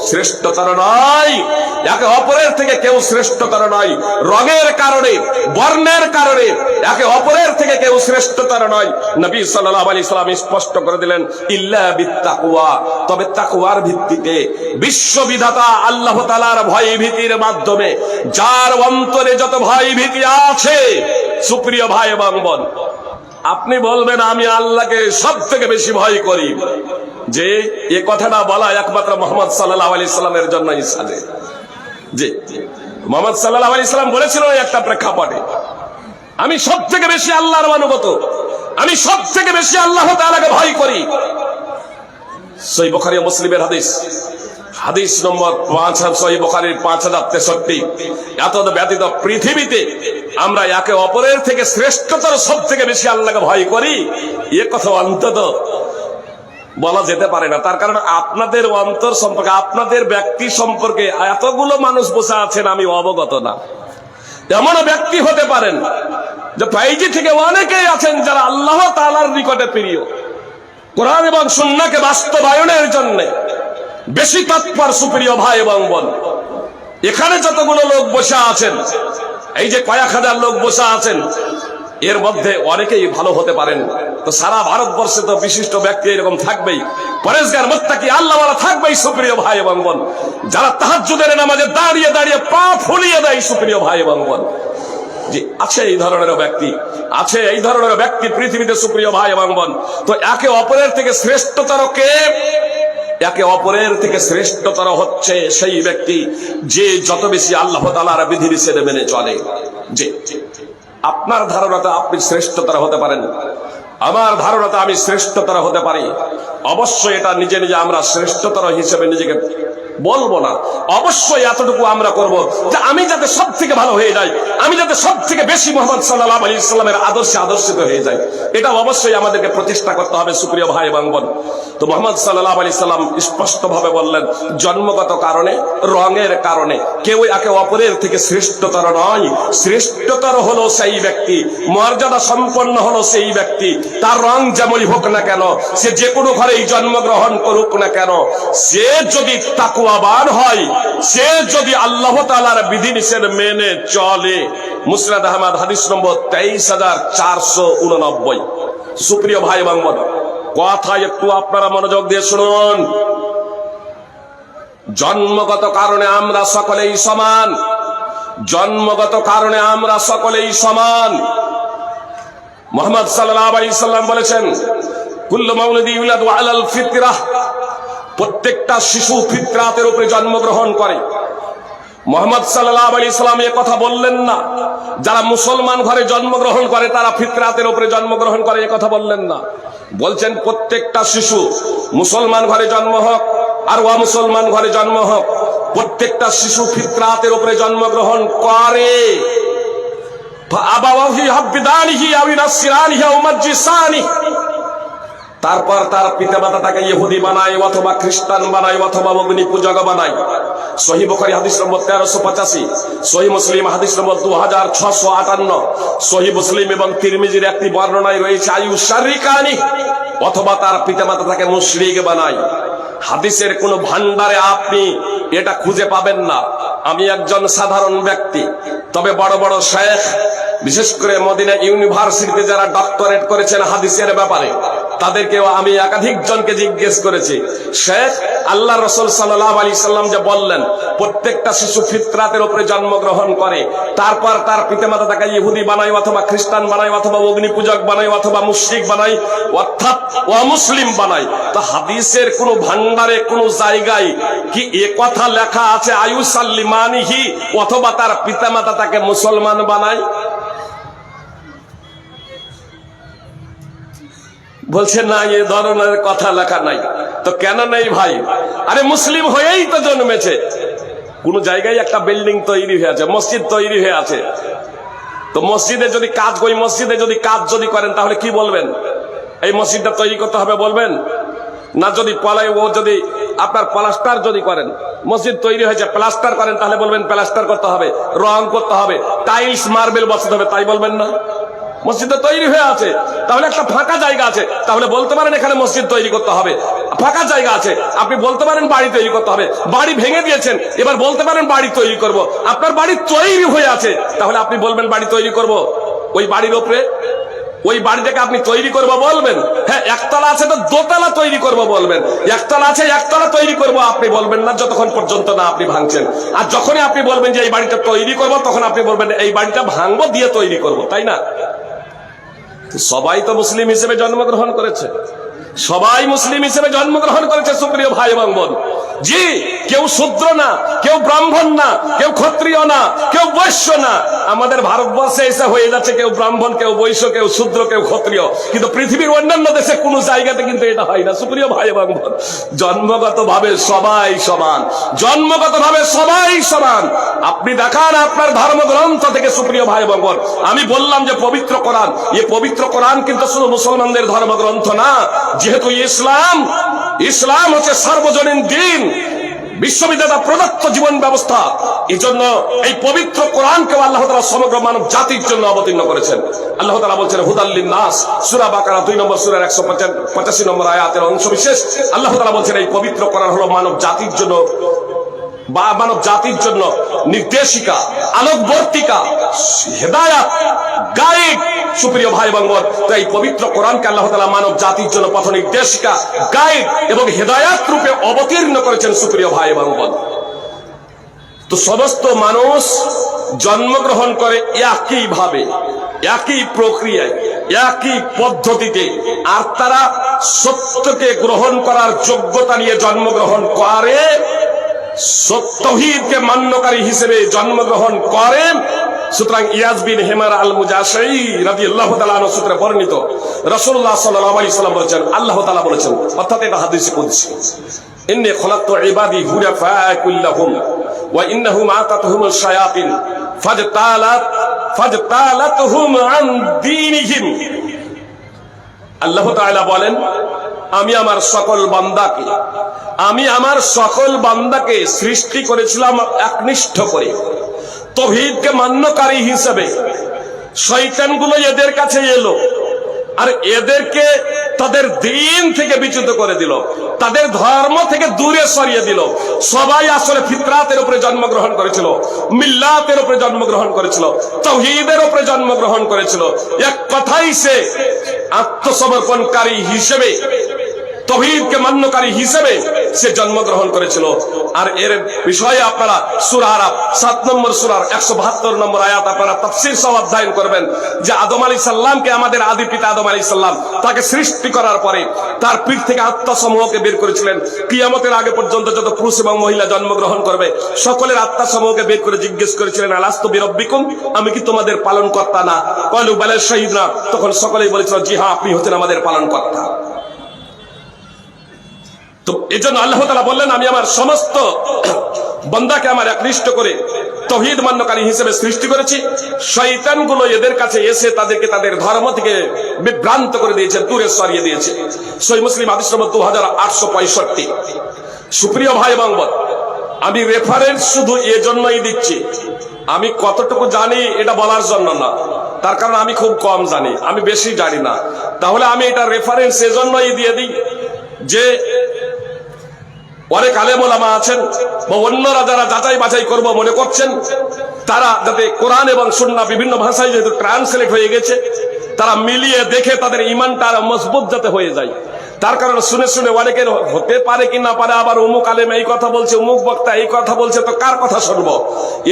শ্রেষ্ঠতর নয়, একে অপরের থেকে কেউ শ্রেষ্ঠতর নয়। রঙের কারণে, বর্ণের কারণে একে অপরের থেকে কেউ শ্রেষ্ঠতর নয়। নবী সাল্লাল্লাহু আলাইহি সাল্লাম স্পষ্ট করে দিলেন, ইল্লা বিত্তাকওয়া, তবে তাকওয়ার ভিত্তিতে, বিশ্ববিধাতা আল্লাহ তাআলার ভয় ভীতির মাধ্যমে, যার অন্তরে যত ভয় ভীতি আছে। সুপ্রিয় ভাই এবং বোন, আপনি বলবেন আমি আল্লাহকে সব থেকে বেশি ভয় করি, যে এ কথাটা বলা একমাত্র মুহাম্মদ সাল্লাল্লাহু আলাইহি সাল্লামের জন্যই সাজে। যে মুহাম্মদ সাল্লাল্লাহু আলাইহি সাল্লাম বলেছিলেন একটা প্রেক্ষাপটে, আমি সব থেকে বেশি আল্লাহর অনুগত, আমি সব থেকে বেশি আল্লাহ তাআলাকে ভয় করি। সহিহ বুখারী ও মুসলিমের হাদিস, হাদিস নম্বর 5, সহিহ বুখারীর 5063। এত ব্যতীত পৃথিবীতে আমরা একে অপরের থেকে শ্রেষ্ঠতর সব থেকে বেশি আল্লাহকে ভয় করি, এ কথা অন্তত বলা যেতে পারে না। তার কারণ আপনাদের অন্তর সম্পর্কে, আপনাদের ব্যক্তি সম্পর্কে এতগুলো মানুষ বসে আছেন, আমি অবগত না। এমন ব্যক্তি হতে পারেন যে ফাইজি থেকে অনেকেই আছেন যারা আল্লাহ তাআলার নিকটে প্রিয়, কোরআন এবং সুন্নাহকে বাস্তবায়নের জন্য বেশি তৎপর। সুপ্রিয় ভাই এবং বোন, এখানে যতগুলো লোক বসে আছেন, এই যে কয়েক হাজার লোক বসে আছেন, এর মধ্যে অনেকেই ভালো হতে পারেন। তো সারা ভারতবর্ষে তো বিশিষ্ট ব্যক্তি এরকম থাকবেই, পরেশগার মুত্তাকি আল্লাহওয়ালা থাকবেই। সুপ্রিয় ভাই এবং বোন, যারা তাহাজ্জুদের নামাজে দাঁড়িয়ে দাঁড়িয়ে পা ফুলিয়ে দেয়। সুপ্রিয় ভাই এবং বোন, যে আছে এই ধরনের ব্যক্তি, আছে এই ধরনের ব্যক্তি পৃথিবীতে। সুপ্রিয় ভাই এবং বোন, তো একে অপরের থেকে শ্রেষ্ঠতর কে? একে অপরের থেকে শ্রেষ্ঠতর হচ্ছে সেই ব্যক্তি যে যত বেশি আল্লাহ তাআলার বিধিনিষেধ মেনে চলে। যে আপনার ধারণাতে আপনি শ্রেষ্ঠতর হতে পারেন, আমার ধারণাতে আমি শ্রেষ্ঠতর হতে পারি। অবশ্যই এটা নিজে নিজে আমরা শ্রেষ্ঠতর হিসেবে নিজেকে বলবো না। অবশ্যই এতটুকু আমরা করব যে আমি যাতে সব থেকে ভালো হয়ে যাই, আমি যাতে সব থেকে বেশি মুহাম্মদ সাল্লাল্লাহু আলাইহি সাল্লামের আদর্শে আদর্শিত হয়ে যাই, এটা অবশ্যই আমাদেরকে প্রচেষ্টা করতে হবে। সুপ্রিয় ভাই এবং বোন, তো মুহাম্মদ সাল্লাল্লাহু আলাইহি সাল্লাম স্পষ্ট ভাবে বললেন, জন্মগত কারণে, রঙের কারণে কেউ একে অপরের থেকে শ্রেষ্ঠতর নয়। শ্রেষ্ঠতর হলো সেই ব্যক্তি, মর্যাদা সম্পন্ন হলো সেই ব্যক্তি, তার রং যেমনই হোক না কেন, সে যে কোনো ঘরেই জন্মগ্রহণ করুক না কেন, সে যদি তাকওয়াবান হয়, সে যদি আল্লাহ তাআলার বিধিনিষেধ মেনে চলে। মুসনাদ আহমদ হাদিস নম্বর 23489। সুপ্রিয় ভাই এবং বোন, কথা একটু আপনারা মনোযোগ দিয়ে শুনুন। জন্মগত কারণে আমরা সকলেই সমান, জন্মগত কারণে আমরা সকলেই সমান। মুহাম্মদ সাল্লাল্লাহু আলাইহি সাল্লাম বলেছেন, কুল্লু মাউলুদি ইউলাদু আলাল ফিতরাহ, প্রত্যেকটা শিশু ফিতরাতের উপরে জন্মগ্রহণ করে। মুহাম্মদ সাল্লাল্লাহু আলাইহি সাল্লাম এ কথা বললেন না যারা মুসলমান ঘরে জন্মগ্রহণ করে তারা ফিতরাতের উপরে জন্মগ্রহণ করে, এ কথা বললেন না। বলছেন প্রত্যেকটা শিশু মুসলমান ঘরে জন্ম হোক আর অমুসলমান ঘরে জন্ম হোক, প্রত্যেকটা শিশু ফিতরাতের উপরে জন্মগ্রহণ করে। তারপর তার পিতামাতা তাকে ইহুদি বানায় অথবা খ্রিস্টান বানায় অথবা অগ্নি পূজক বানায়। সহিহ বুখারী হাদিস নম্বর 1385, সহিহ মুসলিম হাদিস নম্বর 2658, সহিহ মুসলিম এবং তিরমিজির একটি বর্ণনায় রয়েছে আয়ুশারিকানি, অথবা তার পিতামাতা তাকে মুশরিক বানায়। হাদিসের কোন ভান্ডারে আপনি এটা খুঁজে পাবেন না। আমি একজন সাধারণ ব্যক্তি, তবে বড় বড় শেখ, বিশেষ করে মদিনা ইউনিভার্সিটিতে যারা ডক্টরেট করেছেন হাদিসের ব্যাপারে, তাদেরকেও আমি একাধিক জনকে জিজ্ঞেস করেছি, শেখ আল্লাহ রাসূল সাল্লাল্লাহু আলাইহি সাল্লাম যে বললেন প্রত্যেকটা শিশু ফিতরাতের উপরে জন্মগ্রহণ করে, তারপর তার পিতামাতা তাকে ইহুদি বানায় অথবা খ্রিস্টান বানায় অথবা অগ্নি পূজক বানায় অথবা মুশরিক বানায় অর্থাৎ অমুসলিম বানায়, তো হাদিসের কোন ভান্ডারে কোন জায়গায় কি এ কথা লেখা আছে আয়ুসাল্লিমানিহি অথবা তার পিতামাতা তাকে মুসলমান বানায়? বলছে না, এ ধরনের কথা লেখা নাই। তো কেন নেই ভাই? আরে মুসলিম হয়েই তো জন্মেছে। কোন জায়গায় একটা বিল্ডিং তৈরি হয়ে আছে, মসজিদ তৈরি হয়ে আছে, তো মসজিদে যদি কাজ করি, মসজিদে যদি কাজ যদি করেন তাহলে কি বলবেন? এই মসজিদটা তৈরি করতে হবে বলবেন না? যদি পলাই ও যদি আপনার প্লাস্টার যদি করেন, মসজিদ তৈরি হয়েছে প্লাস্টার করেন, তাহলে বলবেন প্লাস্টার করতে হবে, রং করতে হবে, টাইলস মার্বেল বসাতে হবে, তাই বলবেন না? মসজিদটা তৈরি হয়ে আছে, তাহলে একটা ফাঁকা জায়গা আছে, তাহলে বলতে পারেন এখানে মসজিদ তৈরি করতে হবে। ফাঁকা জায়গা আছে, আপনি বলতে পারেন বাড়ি তৈরি করতে হবে। বাড়ি ভেঙে দিয়েছেন, এবার বলতে পারেন বাড়ি তৈরি করব। আপনার বাড়ি তৈরি হয়ে আছে, তাহলে আপনি বলবেন বাড়ি তৈরি করব। ওই বাড়ির উপরে ওই বাড়িটাকে আপনি তৈরি করব বলবেন। হ্যাঁ, একতলা আছে তো দোতলা তৈরি করব বলবেন। একতলা আছে একতলা তৈরি করব আপনি বলবেন না যতক্ষণ পর্যন্ত না আপনি ভাঙছেন। আর যখনই আপনি বলবেন যে এই বাড়িটা তৈরি করব, তখন আপনি বলবেন এই বাড়িটা ভাঙবো দিয়ে তৈরি করব, তাই না? সবাই তো মুসলিম হিসেবে জন্মগ্রহণ করেছে, সবাই মুসলিম হিসেবে জন্মগ্রহণ করেছে সুপ্রিয় ভাই এবং বোন। জি, কেউ শূদ্র না, কেউ ব্রাহ্মণ না, কেউ ক্ষত্রিয় না, কেউ বৈশ্য না। আমাদের ভারতবর্ষে এসে হয়ে যাচ্ছে কেউ ব্রাহ্মণ, কেউ বৈশ্য, কেউ শূদ্র, কেউ ক্ষত্রিয়, কিন্তু পৃথিবীর অন্যান্য দেশে কোন জায়গাতে কিন্তু এটা হয় না সুপ্রিয় ভাই এবং বোন। জন্মগত ভাবে সবাই সমান, জন্মগত ভাবে সবাই সমান। আপনি দেখান আপনার ধর্মগ্রন্থ থেকে সুপ্রিয় ভাই এবং বোন। আমি বললাম যে পবিত্র কোরআন, এই পবিত্র কোরআন কিন্তু শুধু মুসলমানদের ধর্মগ্রন্থ না, যেহেতু ইসলাম হচ্ছে সার্বজনীন দিন, বিশ্ববিদ্যালয় প্রদত্ত জীবন ব্যবস্থা, এই জন্য এই পবিত্র কোরআনকে আল্লাহ তাআলা সমগ্র মানব জাতির জন্য অবতীর্ণ করেছেন। আল্লাহ তাআলা বলছেন হুদাল লিন-নাস, সূরা বাকারা 2 নম্বর সূরার 185 নম্বর আয়াতের অংশ বিশেষ। আল্লাহ তাআলা বলছেন এই পবিত্র কোরআন হলো মানব জাতির জন্য বা মানব জাতির জন্য নির্দেশিকা, আলোকবর্তিকা, হেদায়াত, গাইড। সুপ্রিয় ভাই এবং বোন, তাই পবিত্র কোরআনকে আল্লাহ তাআলা মানব জাতির জন্য পথ নির্দেশিকা, গাইড এবং হেদায়াত রূপে অবতীর্ণ করেছেন সুপ্রিয় ভাই এবং বোন। তো সমস্ত মানুষ জন্মগ্রহণ করে একই ভাবে, একই প্রক্রিয়ায়, একই পদ্ধতিতে, আর তারা সত্যকে গ্রহণ করার যোগ্যতা নিয়ে জন্মগ্রহণ করে, তাওহীদকে মান্যকারী হিসেবে জন্মগ্রহণ করেন। সুতরাং ইয়াজ বিন হিমার আল মুজাশঈ রাদিয়াল্লাহু তাআলা আনহু সূত্রে বর্ণিত রাসূলুল্লাহ সাল্লাল্লাহু আলাইহি সাল্লাম বলেছেন, আল্লাহ তাআলা বলেছেন, অর্থাৎ এটা হাদিসে কুদসি, ইন্নী খলাকতু ইবাদি হুনাফা কুল্লাহুম ওয়া ইন্নাহুম আতাতুহুমুশ শায়াতিন ফাজতালাতহুম আন দীনিহিম। আল্লাহ তাআলা বলেন, আমি আমার সকল বান্দাকে সৃষ্টি করেছিলাম একনিষ্ঠ করে, তাওহীদকে মান্যকারী হিসেবে। শয়তানগুলো এদের কাছে এলো আর এদেরকে তাদের দিন থেকে বিচ্যুত করে দিল, তাদের ধর্ম থেকে দূরে সরিয়ে দিল। সবাই আসলে ফিতরাতের উপরে জন্মগ্রহণ করেছিল, মিল্লাতের উপরে জন্মগ্রহণ করেছিল, তাওহীদের উপরে জন্মগ্রহণ করেছিল। এক কথাই সে আত্মসমর্পণকারী হিসেবে তাওহীদকে মান্যকারী হিসেবে সে জন্মগ্রহণ করেছিল। আর এর বিষয়ে আপনারা সূরা আরাফ 7 নম্বর সূরার 172 নম্বর আয়াত আপনারা তাফসীর সহ অধ্যয়ন করবেন যে আদম আলাইহিস সালামকে আমাদের আদি পিতা আদম আলাইহিস সালাম তাকে সৃষ্টি করার পরে তার পিঠ থেকে আত্মা সমূহকে বের করেছিলেন। কিয়ামতের আগে পর্যন্ত যত পুরুষ এবং মহিলা জন্মগ্রহণ করবে সকলের আত্মা সমূহকে বের করে জিজ্ঞেস করেছিলেন, আলাস্তু বিরাব্বিকুম, আমি কি তোমাদের পালনকর্তা না? ক্বালু বালা শাহিদনা, তখন সকলেই বলেছিল, জি হ্যাঁ, আপনি হচ্ছেন আমাদের পালনকর্তা। তো এজন্য আল্লাহ তাআলা বললেন, আমি আমার সমস্ত বান্দাকে আমার একনিষ্ঠ করে তাওহীদ মান্যকারী হিসেবে সৃষ্টি করেছি। শয়তানগুলো এদের কাছে এসে তাদেরকে তাদের ধর্ম থেকে বিভ্রান্ত করে দিয়েছে, দূরে সরিয়ে দিয়েছে। সহিহ মুসলিম হাদিস নম্বর 2865। সুপ্রিয় ভাই এবং বোন, আমি রেফারেন্স শুধু এজন্যই দিচ্ছি, আমি কতটুকু জানি এটা বলার জন্য না, তার কারণ আমি খুব কম জানি, আমি বেশি জানি না। তাহলে আমি এটা রেফারেন্স এজন্যই দিয়ে দিই যে অনেক আলেম ওলামা আছেন বা অন্যরা যারা যাচাই বাছাই করব মনে করছেন, তারা যাতে কোরআন এবং সুন্নাহ বিভিন্ন ভাষায় যেহেতু ট্রান্সলেট হয়ে গেছে, তারা মিলিয়ে দেখে তাদের ঈমানটা মজবুত যাতে হয়ে যায়। তার কারণে শুনে শুনে অনেকের হতে পারে কি না পারে, আবার অমুক আলেম এই কথা বলছে, অমুক বক্তা এই কথা বলছে, তো কার কথা শুনবো?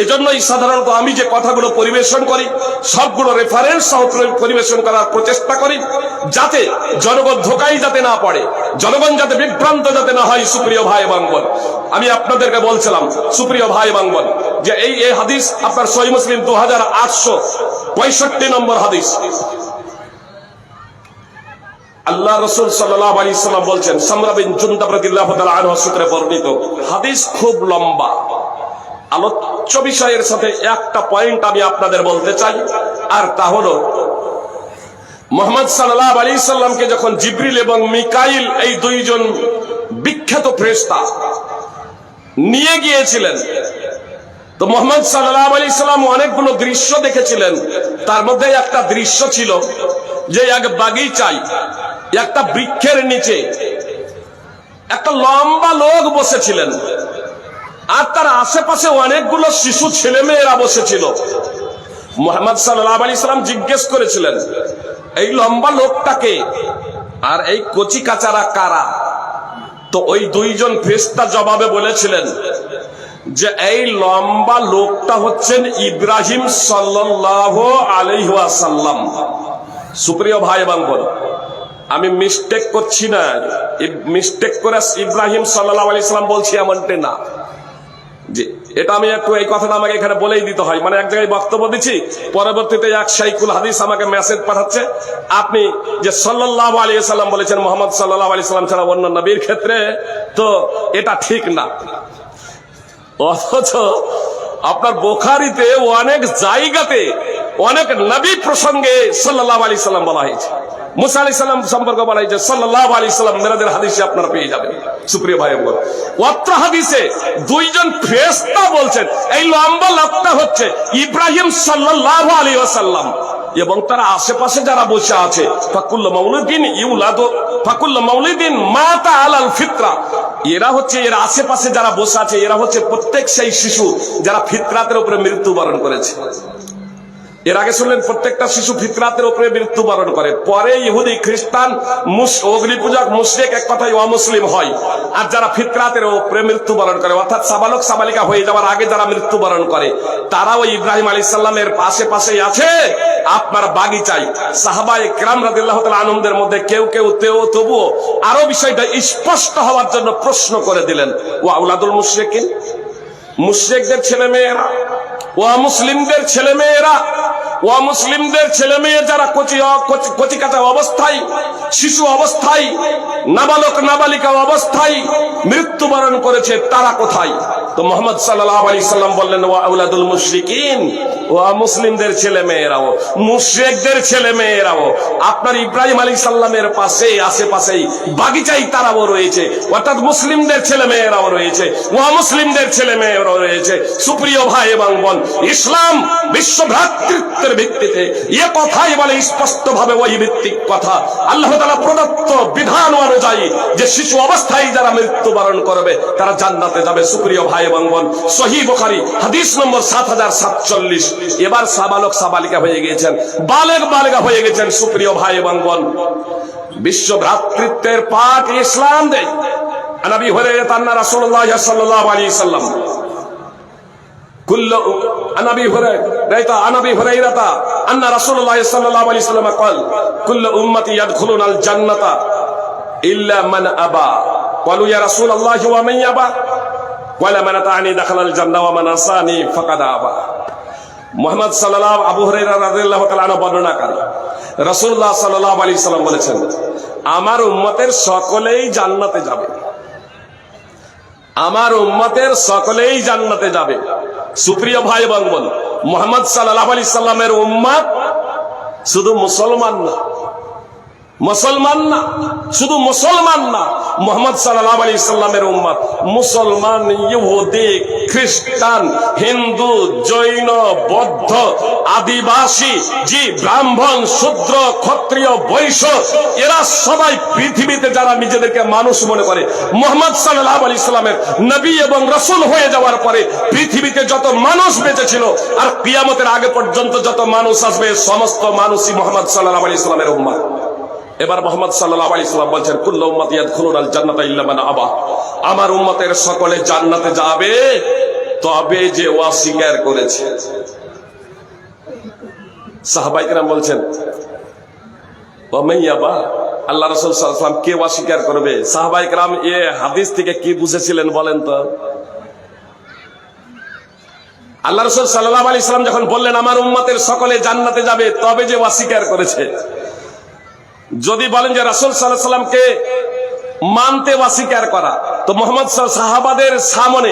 এজন্যই সাধারণত আমি যে কথাগুলো পরিবেশন করি সবগুলো রেফারেন্স সহ পরিবেশন করার প্রচেষ্টা করি, যাতে জনগণ ধোঁকায় যাতে না পড়ে, জনগণ যাতে বিভ্রান্ত যাতে না হয়। সুপ্রিয় ভাই এবং বোন, আমি আপনাদেরকে বলছিলাম, সুপ্রিয় ভাই এবং বোন, যে এই হাদিস আপনার সহিহ মুসলিম 2865 নম্বর হাদিস। আল্লাহ রাসূল সাল্লাল্লাহু আলাইহি ওয়াসাল্লাম বলছেন, সামরা বিন জুনদাব রাদিয়াল্লাহু তাআলা আনহু সূত্রে বর্ণিত হাদিস, খুব লম্বা। আলোচ্য বিষয়ের সাথে একটা পয়েন্ট আমি আপনাদের বলতে চাই, আর তা হলো মুহাম্মদ সাল্লাল্লাহু আলাইহি ওয়াসাল্লামকে যখন জিবরিল এবং মিকাইল এই দুইজন বিখ্যাত ফেরেশতা নিয়ে গিয়েছিলেন, তো মুহাম্মদ সাল্লাল্লাহু আলাইহি ওয়াসাল্লাম অনেকগুলো দৃশ্য দেখেছিলেন। তার মধ্যে একটা দৃশ্য ছিল যে এক বাগিচায় একটা বৃক্ষের নিচে একটা লম্বা লোক বসেছিলেন, আর তার আশেপাশে অনেকগুলো শিশু ছেলেমেয়েরা বসেছিল। মুহাম্মদ সাল্লাল্লাহু আলাইহি ওয়াসাল্লাম জিজ্ঞেস করেছিলেন, এই লম্বা লোকটাকে আর এই কচি কাচারা কারা? তো ওই দুইজন ফেরেশতা জবাবে বলেছিলেন যে এই লম্বা লোকটা হচ্ছেন ইব্রাহিম সাল্লাল্লাহু আলাইহি ওয়াসাল্লাম। সুপ্রিয় ভাই এবং বোন, আমি মিস্টেক করছি না, মিস্টেক করে ইব্রাহিম সাল্লাল্লাহু আলাইহি ওয়াসাল্লাম বলছি এমনটা না, যে এটা আমি একটু এই কথাটা আমাকে এখানে বলেই দিতে হয়। মানে এক জায়গায় বক্তব্য দিচ্ছি, পরবর্তীতে এক শাইখুল হাদিস আমাকে মেসেজ পাঠাচ্ছে, আপনি যে সাল্লাল্লাহু আলাইহি ওয়াসাল্লাম বলেছেন মুহাম্মদ সাল্লাল্লাহু আলাইহি ওয়াসাল্লাম ছাড়া অন্য নবীর ক্ষেত্রে, তো এটা ঠিক না। অথচ আপনার বুখারীতে অনেক জায়গাতে অনেক নবী প্রসঙ্গে সাল্লাল্লাহু আলাইহি ওয়াসাল্লাম বলা হয়েছে, মুসা আলাইহিস সালাম সম্পর্কে বলা হয়েছে সাল্লাল্লাহু আলাইহি ওয়াসাল্লাম, মেরাজের হাদিসে আপনারা পেয়ে যাবেন। সুপ্রিয় ভাই বোন, অত্র হাদিসে দুইজন ফেরেশতা বলছেন এই লম্বা লোকটা হচ্ছে ইব্রাহিম সাল্লাল্লাহু আলাইহি ওয়াসাল্লাম, এবং তার আশেপাশে যারা বসে আছে, ফাকুল্লু মাউলুদিন ইউলাদু ফাকুল্লু মাউলিদিন মাতা আলাল ফিতরা, এরা হচ্ছে, এর আশেপাশে যারা বসে আছে এরা হচ্ছে প্রত্যেক সেই শিশু যারা ফিতরাতের উপরে মৃত্যুবরণ করেছে। এর আগে শুনলেন প্রত্যেকটা শিশু ফিতরাতের উপরে মৃত্যুবরণ করে, পরে ইহুদি খ্রিস্টান অগ্নি পূজক মুশরিক এক কথায় অমুসলিম হয়। আর যারা ফিতরাতের উপরে মৃত্যুবরণ করে, অর্থাৎ সাবালক সাবালিকা হয়ে যাওয়ার আগে যারা মৃত্যুবরণ করে, তারাও ইব্রাহিম আলাইহিস সালামের পাশে আছে আপনার বাগিচায়। সাহাবায়ে কেরাম রাদিয়াল্লাহু তাআলা আনহুদের মধ্যে কেউ তবুও আরো বিষয়টা স্পষ্ট হওয়ার জন্য প্রশ্ন করে দিলেন, ওয়া আউলাদুল মুশরিকিন, মুশরিকদের ছেলে মেয়েরা, ওয়া মুসলিমদের ছেলে মেয়েরা, ওয়া মুসলিমদের ছেলে মেয়ে যারা কচি কাঁচা অবস্থায়, শিশু অবস্থায়, নাবালক নাবালিকা অবস্থায় মৃত্যুবরণ করেছে, তারা কোথায়? তো মুহাম্মদ সাল্লাল্লাহু আলাইহি সাল্লাম বললেন, ওয়া আউলাদুল মুশরিকিন, ওয়া মুসলিমদের ছেলে মেয়েরাও, মুশরিকদের ছেলে মেয়েরাও আপনার ইব্রাহিম আলাইহিস সালামের পাশে আশেপাশেই বাগিচায় তারাও রয়েছে, অর্থাৎ মুসলিমদের ছেলে মেয়েরাও রয়েছে, ওয়া মুসলিমদের ছেলে মেয়েরাও রয়েছে। সুপ্রিয় ভাই এবং বোন, ইসলাম বিশ্ব ভ্রাতৃত্বের ভিত্তিতে এ কথাই বলে স্পষ্টভাবে, ওই ভিত্তিক কথা। আল্লাহ তাআলা প্রদত্ত বিধান অনুযায়ী যে শিশু অবস্থায় যারা মৃত্যুবরণ করবে তারা জান্নাতে যাবে। সুপ্রিয় ভাই এবং বোন, সহিহ বুখারী হাদিস নম্বর 7047। এবার সাবালক সাবালিকা হয়ে গিয়েছেন, বালেগা হয়ে গেছেন। সুপ্রিয় ভাই এবং বোন, বিশ্ব ভ্রাতৃত্বের পাঠ ইসলাম দেয়। আনাবি হুরায়রা আন্না রাসূলুল্লাহ সাল্লাল্লাহু আলাইহি সাল্লাম কুল্লু আনাবি হুরায়রা আন্না রাসূলুল্লাহ সাল্লাল্লাহু আলাইহি সাল্লাম قال কুল্লু উম্মতি ইয়াদখুলুনাল জান্নাতা ইল্লা মান আবা ক্বালু ইয়া রাসূলুল্লাহ ওয়া মান ইয়াবা ক্বালা মান আতানি দাখালাল জান্নাহ ওয়া মান আসানি ফাকাদ আবা। মুহাম্মদ সাল্লাল্লাহু আবু হুরায়রা রাদিয়াল্লাহু তাআলা আনহু বর্ণনা করেন রাসূলুল্লাহ সাল্লাল্লাহু আলাইহি সাল্লাম বলেছেন, আমার উম্মতের সকলেই জান্নাতে যাবে, আমার উম্মতের সকলেই জান্নাতে যাবে। সুপ্রিয় ভাই এবং বোন, মুহাম্মদ সাল্লাল্লাহু আলাইহি সাল্লামের উম্মত শুধু মুসলমান না, মুসলমান না, শুধু মুসলমান না, মুহাম্মদ সাল্লাল্লাহু আলাইহি সাল্লামের উম্মত মুসলমান, ইহুদি, খ্রিস্টান, হিন্দু, জৈন, বৌদ্ধ, আদিবাসী, জি ব্রাহ্মণ, শূদ্র, ক্ষত্রিয়, বৈশ্য, এরা সবাই পৃথিবীতে যারা নিজেদেরকে মানুষ মনে করে, মুহাম্মদ সাল্লাল্লাহু আলাইহি সাল্লামের নবী এবং রাসূল হয়ে যাওয়ার পরে পৃথিবীতে যত মানুষ বেঁচে ছিল আর কিয়ামতের আগে পর্যন্ত যত মানুষ আসবে, সমস্ত মানুষই মুহাম্মদ সাল্লাল্লাহু আলাইহি সাল্লামের উম্মত। এবার মুহাম্মদ সাল্লাল্লাহু আলাইহি সাল্লাম বলছেন, কুল্লু উম্মতি ইয়াদখুলুনাল জান্নাতা ইল্লা মান আবা, আমার উম্মতের সকলে জান্নাতে যাবে তবে যে অস্বীকার করেছে। সাহাবায়ে কেরাম বলছেন, ওয়া মান ইয়াবা, আল্লাহ রাসূল সাল্লাল্লাহু আলাইহি সাল্লাম কে অস্বীকার করবে? সাহাবায়ে কেরাম এই হাদিস থেকে কি বুঝেছিলেন বলেন তো? আল্লাহ রাসূল সাল্লাল্লাহু আলাইহি সাল্লাম যখন বললেন আমার উম্মতের সকলে জান্নাতে যাবে তবে যে অস্বীকার করেছে, যদি বলেন যে রাসূল সাল্লাল্লাহু আলাইহি সাল্লামকে মানতে অস্বীকার করা, তো মুহাম্মদ সাহাবাদের সামনে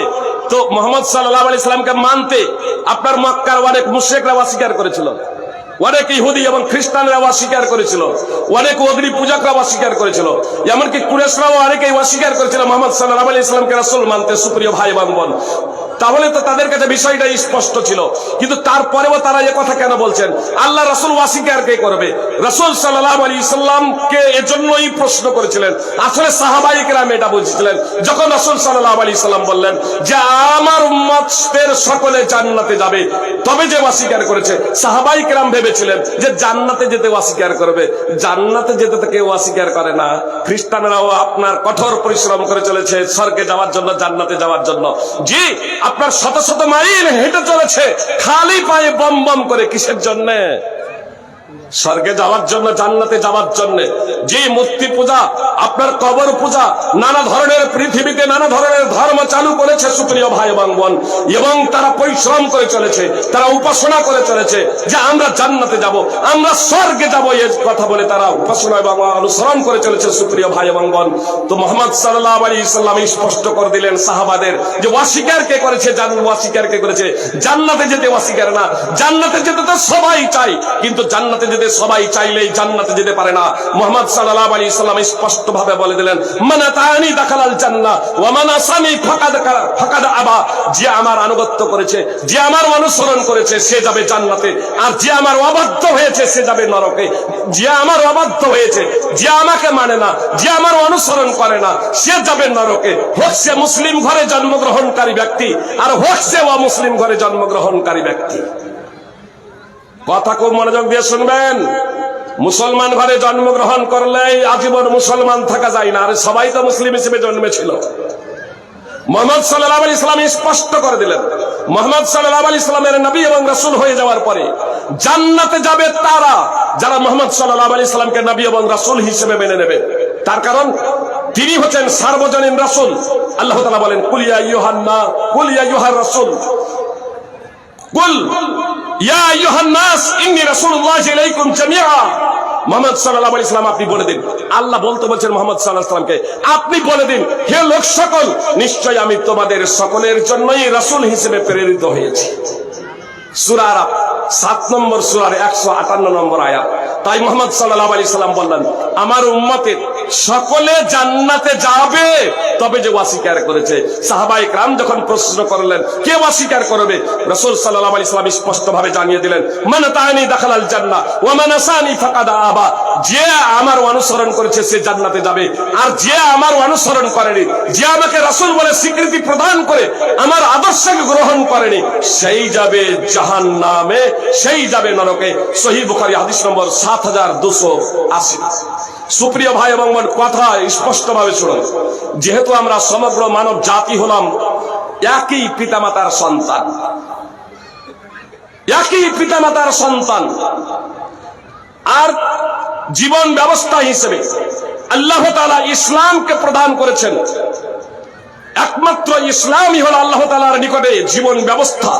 তো মুহাম্মদ সাল্লাল্লাহু আলাইহি সাল্লামকে মানতে আপনার মক্কার অনেক মুশরিকরা অস্বীকার করেছিল, অনেক ইহুদি এবং খ্রিস্টানরা অস্বীকার করেছিল, অনেক অগ্নি পূজকরা অস্বীকার করেছিল, এমনকি কুরাইশরাও অনেকেই অস্বীকার করেছিল মুহাম্মদ সাল্লাল্লাহু আলাইহি সাল্লামকে রাসূল মানতে। সুপ্রিয় ভাই এবং বোন, তাহলে তো তাদের কাছে বিষয়টা স্পষ্ট ছিল, কিন্তু তারপরেও তারা এই কথা কেন বলছেন? আল্লাহ রাসূল অস্বীকার কে করবে? রাসূল সাল্লাল্লাহু আলাইহি সাল্লামকে এজন্যই প্রশ্ন করেছিলেন। আসলে সাহাবায়ে কেরাম এটা বুঝেছিলেন, যখন রাসূল সাল্লাল্লাহু আলাইহি সাল্লাম বললেন যে আমার উম্মতের সকলে জান্নাতে যাবে তবে যে অস্বীকার করেছে, সাহাবায়ে কেরাম ভেবেছিলেন যে জান্নাতে যেতে অস্বীকার করবে। জান্নাতে যেতে তো কেউ অস্বীকার করে না। খ্রিস্টানরাও আপনার কঠোর পরিশ্রম করে চলেছে স্বর্গে যাওয়ার জন্য, জান্নাতে যাওয়ার জন্য। জি, আপনার শত শত মাইল হেঁটে চলেছে খালি পায়ে বম বম করে, কিসের জন্য? স্বর্গে যাওয়ার জন্য, জান্নাতে যাওয়ার জন্য। যে মূর্তি পূজা, আপনার কবর পূজা, নানা ধরনের পৃথিবীতে নানা ধরনের ধর্ম চালু করেছে সুপ্রিয় ভাই এবং বোন, এবং তারা পরিশ্রম করে চলেছে, তারা উপাসনা করে চলেছে যে আমরা জান্নাতে যাব, আমরা স্বর্গে যাব, এই কথা বলে তারা উপাসনা এবং অনুসরণ করে চলেছে সুপ্রিয় ভাই এবং বোন। তো মুহাম্মদ সাল্লাল্লাহু আলাইহি সাল্লাম স্পষ্ট করে দিলেন সাহাবাদের যে অস্বীকার কে করেছে, অস্বীকার কে করেছে? জান্নাতে যেতে অস্বীকার না। জান্নাতে যেতে তো সবাই চাই, কিন্তু জান্নাতে যেতে সবাই চাইলেই জান্নাতে যেতে পারে না। মুহাম্মদ সাল্লাল্লাহু আলাইহি সাল্লাম স্পষ্ট ভাবে বলে দিলেন, মান আতানি দাখালাল জান্নাহ ওয়া মান আসানি ফাকাদ আবা, যে আমার আনুগত্য করেছে, যে আমার অনুসরণ করেছে সে যাবে জান্নাতে, আর যে আমার অবাধ্য হয়েছে সে যাবে নরকে। যে আমার অবাধ্য হয়েছে, যে আমাকে মানে না, যে আমার অনুসরণ করে না, সে যাবে নরকে। হোক সে মুসলিম ঘরে জন্মগ্রহণকারী ব্যক্তি, আর হোক সে অমুসলিম ঘরে জন্মগ্রহণকারী ব্যক্তি। কথা খুব মনোযোগ দিয়ে শুনবেন। মুসলমান ঘরে জন্মগ্রহণ করলেই আজীবন মুসলমান থাকা যায় না, আর সবাই তো মুসলিম হিসেবে জন্মেছিল। মুহাম্মদ সাল্লাল্লাহু আলাইহি সাল্লাম স্পষ্ট করে দিলেন, মুহাম্মদ সাল্লাল্লাহু আলাইহি সাল্লামের নবী এবং রাসূল হয়ে যাওয়ার পরে জান্নাতে যাবে তারা যারা মুহাম্মদ সাল্লাল্লাহু আলাইহি সাল্লামকে নবী এবং রাসূল হিসেবে মেনে নেবে। তার কারণ তিনি হচ্ছেন সার্বজনীন রাসূল। আল্লাহ তাআলা বলেন, কুল ইয়া আইয়ুহার রাসূল কুল ইয়া আইয়ুহান নাস ইন্নী রাসূলুল্লাহি ইলাইকুম জামিআ। মুহাম্মদ সাল্লাল্লাহু আলাইহি সাল্লাম আপনি বলে দিন, আল্লাহ বলতে বলছেন মুহাম্মদ সাল্লাল্লাহু আলাইহি সাল্লামকে, আপনি বলে দিন হে লোক সকল, নিশ্চয় আমি তোমাদের সকলের জন্যই রাসূল হিসেবে প্রেরিত হয়েছি। সূরা আরাফ 7 নম্বর সূরার 158 নম্বর আয়াত। তাই মুহাম্মদ সাল্লাল্লাহু আলাইহি সাল্লাম বললেন, আমার উম্মতের সকলে জান্নাতে যাবে, তবে যে অস্বীকার করেছে। সাহাবায়ে কেরাম যখন প্রশ্ন করলেন কে অস্বীকার করবে, রাসূল সাল্লাল্লাহু আলাইহি ওয়াসাল্লাম স্পষ্ট ভাবে জানিয়ে দিলেন, মান তাআনি দাখালাল জান্নাহ ওয়া মান আসানি ফাকাদ আবা। যে আমার অনুসরণ করেছে সে জান্নাতে যাবে, আর যে আমার অনুসরণ করেনি, যে আমাকে রাসূল বলে স্বীকৃতি প্রদান করে আমার আদর্শকে গ্রহণ করেনি, সেই যাবে জাহান্নামে, সেই যাবে নরকে। সহিহ বুখারী হাদিস নম্বর 7280। সুপ্রিয় ভাই এবং বোন, কথা স্পষ্ট ভাবে শুনুন। যেহেতু আমরা সমগ্র মানব জাতি হলাম একই পিতামাতার সন্তান, একই পিতামাতার সন্তান, আর জীবন ব্যবস্থা হিসেবে আল্লাহ তাআলা ইসলামকে প্রদান করেছেন। একমাত্র ইসলামই হলো আল্লাহ তাআলার নিকটে জীবন ব্যবস্থা,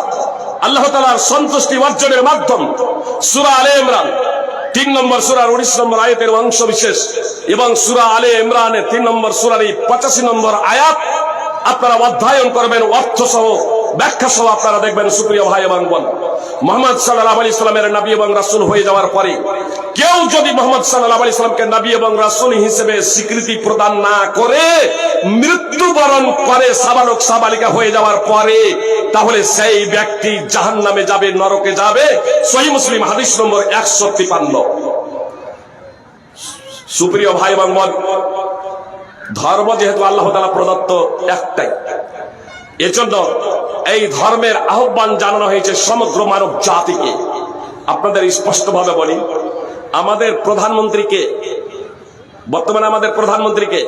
আল্লাহ তাআলার সন্তুষ্টি অর্জনের মাধ্যম। সূরা আলে ইমরান 3 নম্বর সূরার 19 নম্বর আয়াতের অংশ বিশেষ এবং সূরা আলে ইমরানের 3 নম্বর সূরার 85 নম্বর আয়াত আপনারা অধ্যয়ন করবেন, অর্থ সহ ব্যাখ্যা সহ আপনারা দেখবেন। সুপ্রিয় ভাই এবং বোন, মুহাম্মদ সাল্লাল্লাহু আলাইহি সাল্লামের নবী এবং রাসূল হয়ে যাওয়ার পরে কেউ যদি মুহাম্মদ সাল্লাল্লাহু আলাইহি সাল্লামকে নবী এবং রাসূল হিসেবে স্বীকৃতি প্রদান না করে মৃত্যুবরণ করে সাবালক সাবালিকা হয়ে যাওয়ার পরে, তাহলে সেই ব্যক্তি জাহান্নামে যাবে, নরকে যাবে। সহিহ মুসলিম হাদিস নম্বর 153। সুপ্রিয় ভাই এবং বোন, ধর্ম যেহেতু আল্লাহ তাআলা প্রদত্ত একটাই, এজন্য এই ধর্মের আহ্বান জানানো হয়েছে সমগ্র মানব জাতিকে। আপনাদের স্পষ্টভাবে বলি, আমাদের প্রধানমন্ত্রীকে, বর্তমানে আমাদের প্রধানমন্ত্রীকে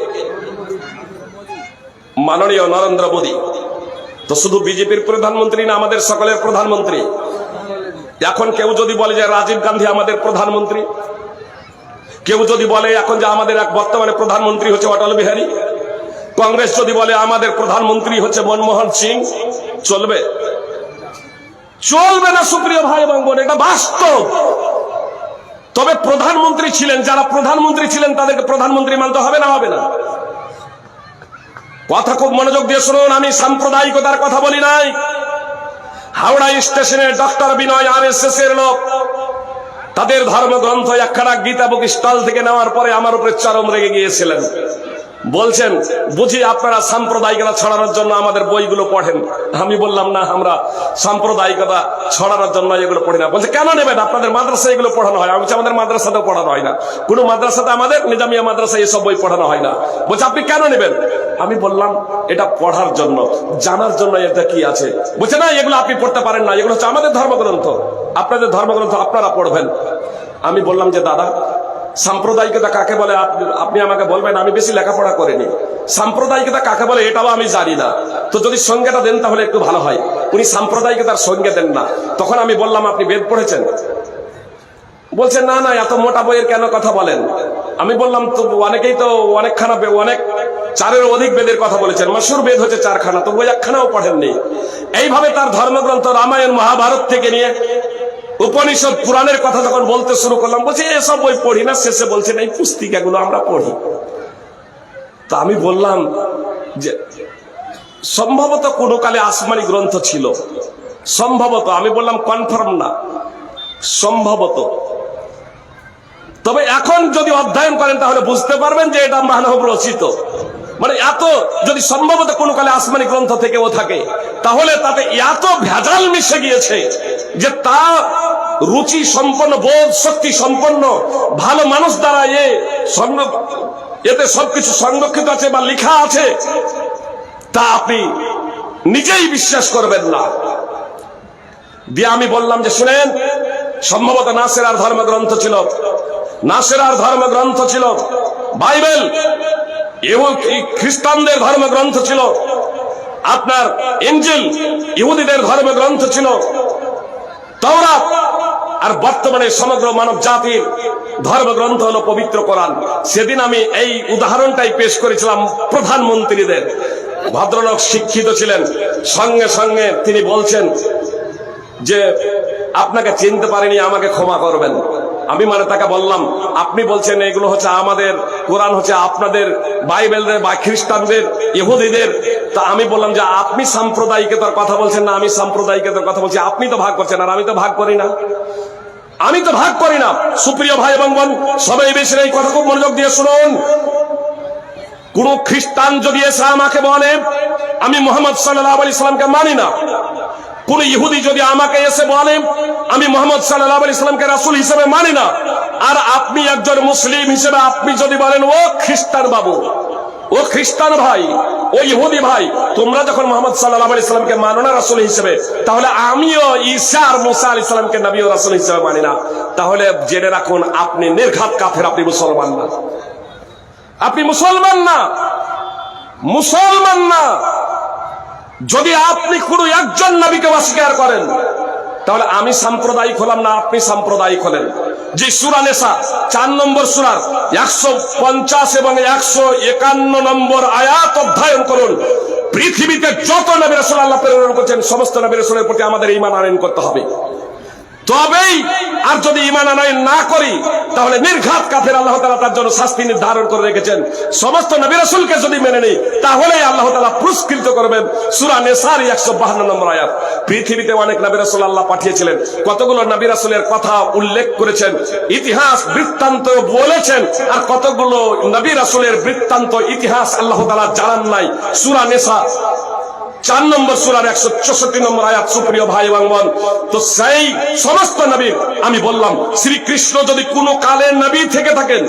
মাননীয় নরেন্দ্র মোদী, তো শুধু বিজেপির প্রধানমন্ত্রী না, আমাদের সকলের প্রধানমন্ত্রী। এখন কেউ যদি বলে যে রাজীব গান্ধী আমাদের প্রধানমন্ত্রী, কেউ যদি বলে এখন যে আমাদের এক বর্তমানে প্রধানমন্ত্রী হচ্ছে অটল বিহারী, কংগ্রেস যদি বলে আমাদের প্রধানমন্ত্রী হচ্ছে মনমোহন সিং, চলবে? চলবে না সুপ্রিয় ভাই এবং বোন, এটা বাস্তব। তবে প্রধানমন্ত্রী ছিলেন, যারা প্রধানমন্ত্রী ছিলেন তাদেরকে প্রধানমন্ত্রী মানতে হবে না, হবে না? কথা খুব মনোযোগ দিয়ে শুনুন, আমি সাম্প্রদায়িকতার কথা বলি নাই। হাওড়া স্টেশনে ডক্টর বিনয় আরএসএস এর লোক তাদের ধর্মগ্রন্থ একখানা গীতা বুক স্টল থেকে নেওয়ার পরে আমার উপরে চরম রেগে গিয়েছিলেন। বলছেন বুঝি আপনারা সাম্প্রদায়িকতা ছড়ানোর জন্য আমাদের বইগুলো পড়েন। আমি বললাম না, আমরা সাম্প্রদায়িকতা ছড়ানোর জন্য এগুলো পড়ি না। বলছে কেন নেবেন, আপনাদের মাদ্রাসায় এগুলো পড়ানো হয়। আমি বলছি আমাদের মাদ্রাসাতেও পড়ানো হয় না, কোন মাদ্রাসাতে আমাদের নিজামিয়া মাদ্রাসায় এসব বই পড়ানো হয় না। বলছে আপনি কেন নেবেন? আমি বললাম এটা পড়ার জন্য, জানার জন্য এটা কি আছে। বলছে না, এগুলো আপনি পড়তে পারেন না, এগুলো হচ্ছে আমাদের ধর্মগ্রন্থ, আপনাদের ধর্মগ্রন্থ আপনারা পড়বেন। আমি বললাম যে দাদা, সাম্প্রদায়িকতা কাকে বলে আপনি আমাকে বলবেন, আমি বেশি লেখাপড়া করিনি। সাম্প্রদায়িকতা কাকে বলে এটাও আমি জানি না, তো যদি সঙ্গেটা দেন তাহলে একটু ভালো হয়। উনি সাম্প্রদায়িকতার সঙ্গে দেন না। তখন আমি বললাম আপনি বেদ পড়েছেন? বলছেন না না, এত মোটা বইয়ের কেন কথা বলেন। আমি বললাম তো অনেকেই তো অনেকখানা, অনেক 4-এর অধিক বেদের কথা বলেছেন, মশহুর বেদ হচ্ছে 4খানা, তো বই একখানাও পড়েননি। এইভাবে তার ধর্মগ্রন্থ রামায়ণ মহাভারত থেকে নিয়ে উপনিষদ পুরাণের কথা যখন বলতে শুরু করলাম, বলছে এসব বই পড়ি না। শেষে বলছেন এই পুস্তিকাগুলো আমরা পড়ি। তা আমি বললাম যে সম্ভবত কোনো কালে আসমানি গ্রন্থ ছিল, সম্ভবত। আমি বললাম কনফার্ম না, সম্ভবত। তবে এখন যদি অধ্যয়ন করেন তাহলে বুঝতে পারবেন যে এটা মানব রচিত। মানে এত যদি সম্ভবত কোনো কালে আসমানি গ্রন্থ থেকেও থাকে, তাহলে তাতে এত ভেজাল মিশে গিয়েছে যে তা রুচি সম্পন্ন, বোধ শক্তি সম্পন্ন ভালো মানুষ দ্বারা এতে সবকিছু সংরক্ষিত আছে বা লেখা আছে, তা আপনি নিজেই বিশ্বাস করবেন না। দিয়ে আমি বললাম যে শুনেন, সম্ভবত নাসেরার ধর্মগ্রন্থ ছিল, নাসেরার ধর্মগ্রন্থ ছিল বাইবেল, এবং খ্রিস্টানদের ধর্মগ্রন্থ ছিল আপনার ইনজিল, ইহুদিদের ধর্মগ্রন্থ ছিল তাওরাত, আর বর্তমানে সমগ্র মানব জাতির ধর্মগ্রন্থ হলো পবিত্র কোরআন। সেদিন আমি এই উদাহরণটাই পেশ করেছিলাম প্রধানমন্ত্রীদের। ভদ্রলোক শিক্ষিত ছিলেন, সঙ্গে সঙ্গে তিনি বলছেন যে আপনাকে চিনতে পারিনি, আমাকে ক্ষমা করবেন। আমি মানে তাকে বললাম আপনি বলছেন এগুলো হচ্ছে আমাদের কোরআন হচ্ছে আপনাদের বাইবেলদের বা খ্রিস্টানদের, ইহুদিদের। তা আমি বললাম যে আপনি সাম্প্রদায়িকতার কথা বলছেন না, আমি সাম্প্রদায়িকতার কথা বলছি। আপনি তো ভাগ করছেন আর আমি তো ভাগ করি না, আমি তো ভাগ করি না। সুপ্রিয় ভাই এবং বোন, সবাই বেশি এই কথা খুব মনোযোগ দিয়ে শুনুন। কোন খ্রিস্টান যদি এসে আমাকে বলে আমি মুহাম্মদ সাল্লাল্লাহু আলাইহি সাল্লামকে মানি না, কোন ইহুদি যদি আমাকে এসে বলে আমি মুহাম্মদ সাল্লাল্লাহু আলাইহি সাল্লামকে রাসূল হিসেবে মানি না, আর আপনি একজন মুসলিম হিসেবে আপনি যদি বলেন ও খ্রিস্টান বাবু, ও খ্রিস্টান ভাই, ও ইহুদি ভাই, তোমরা যখন মুহাম্মদ সাল্লাল্লাহু আলাইহি সাল্লামকে মানো না রাসূল হিসেবে, তাহলে আমিও ঈসা আর মুসা আলাইহিস সালামকে নবী ও রাসূল হিসেবে মানি না, তাহলে জেনে রাখুন আপনি নির্ঘাত কাফের, আপনি মুসলমান না, আপনি মুসলমান না, মুসলমান না। যদি আপনি কোনো একজন নবীকে অস্বীকার করেন, তাহলে আমি সাম্প্রদায়িক হলাম না, আপনি সাম্প্রদায়িক হলেন। যে সূরা নিসা 4 নম্বর সূরার 150 এবং 151 নম্বর আয়াত অধ্যয়ন করুন। পৃথিবীতে যত নবী রাসূল আল্লাহ প্রেরণ করেছেন, সমস্ত নবী রাসূলের প্রতি আমাদের ঈমান আনয়ন করতে হবে, তবেই। আর যদি ঈমান আনয়ন না করি, তাহলে নির্ঘাত কাফের। আল্লাহ তাআলা তার জন্য শাস্তি নির্ধারণ করে রেখেছেন। সমস্ত নবী রাসূলকে যদি মেনে নেই, তাহলেই আল্লাহ তাআলা পুরস্কৃত করবেন। সূরা নিসার 152 নম্বর আয়াত। পৃথিবীতে অনেক নবী রাসূল আল্লাহ পাঠিয়েছিলেন, কতগুলো নবী রাসূলের কথা উল্লেখ করেছেন, ইতিহাস বৃত্তান্ত বলেছেন, আর কতগুলো নবী রাসূলের বৃত্তান্ত ইতিহাস আল্লাহ তাআলা জানান নাই। সূরা নিসা 4 নম্বর সূরার 164 নম্বর আয়াত। সুপ্রিয় ভাই এবং বোন, তো সেই সমস্ত নবী, আমি বললাম শ্রীকৃষ্ণ যদি কোনো কালের নবী থেকে থাকেন,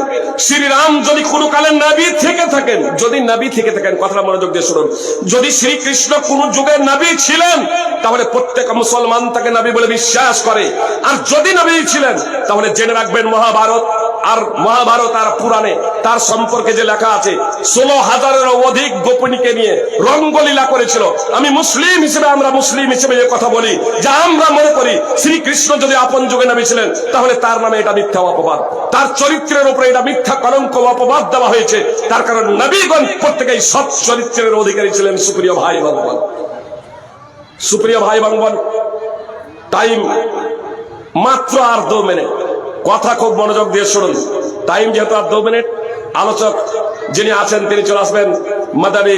শ্রীরাম যদি কোনো কালের নবী থেকে থাকেন, যদি নবী থেকে থাকেন, কথাটা মনোযোগ দিয়ে শুনুন, যদি শ্রীকৃষ্ণ কোন যুগের নবী ছিলেন, তাহলে প্রত্যেক মুসলমান তাকে নবী বলে বিশ্বাস করে। আর যদি নবী ছিলেন, তাহলে জেনে রাখবেন মহাভারত আর পুরাণে তার সম্পর্কে যে লেখা আছে, 16,000-এরও অধিক গোপনীকে নিয়ে রঙ্গলীলা করেছিল। আমি মুসলিম হিসেবে, আমরা মুসলিম হিসেবে যে কথা বলি, যে আমরা মনে করি শ্রীকৃষ্ণ যদি আপন যুগে নবী ছিলেন, তাহলে তার নামে এটা মিথ্যা অপবাদ, তার চরিত্রের উপরে এটা মিথ্যা কলঙ্ক অপবাদ দেওয়া হয়েছে। তার কারণ নবীগণ প্রত্যেকেই সৎ চরিত্রের অধিকারী ছিলেন। সুপ্রিয় ভাই এবং বোন, সুপ্রিয় ভাই এবং বোন, টাইম মাত্র আর 2 মিনিট, কথা খুব মনোযোগ দিয়ে শুনুন। টাইম যেহেতু আর 2 মিনিট, আলোচক যিনি আছেন তিনি চলে আসবেন, মাদানী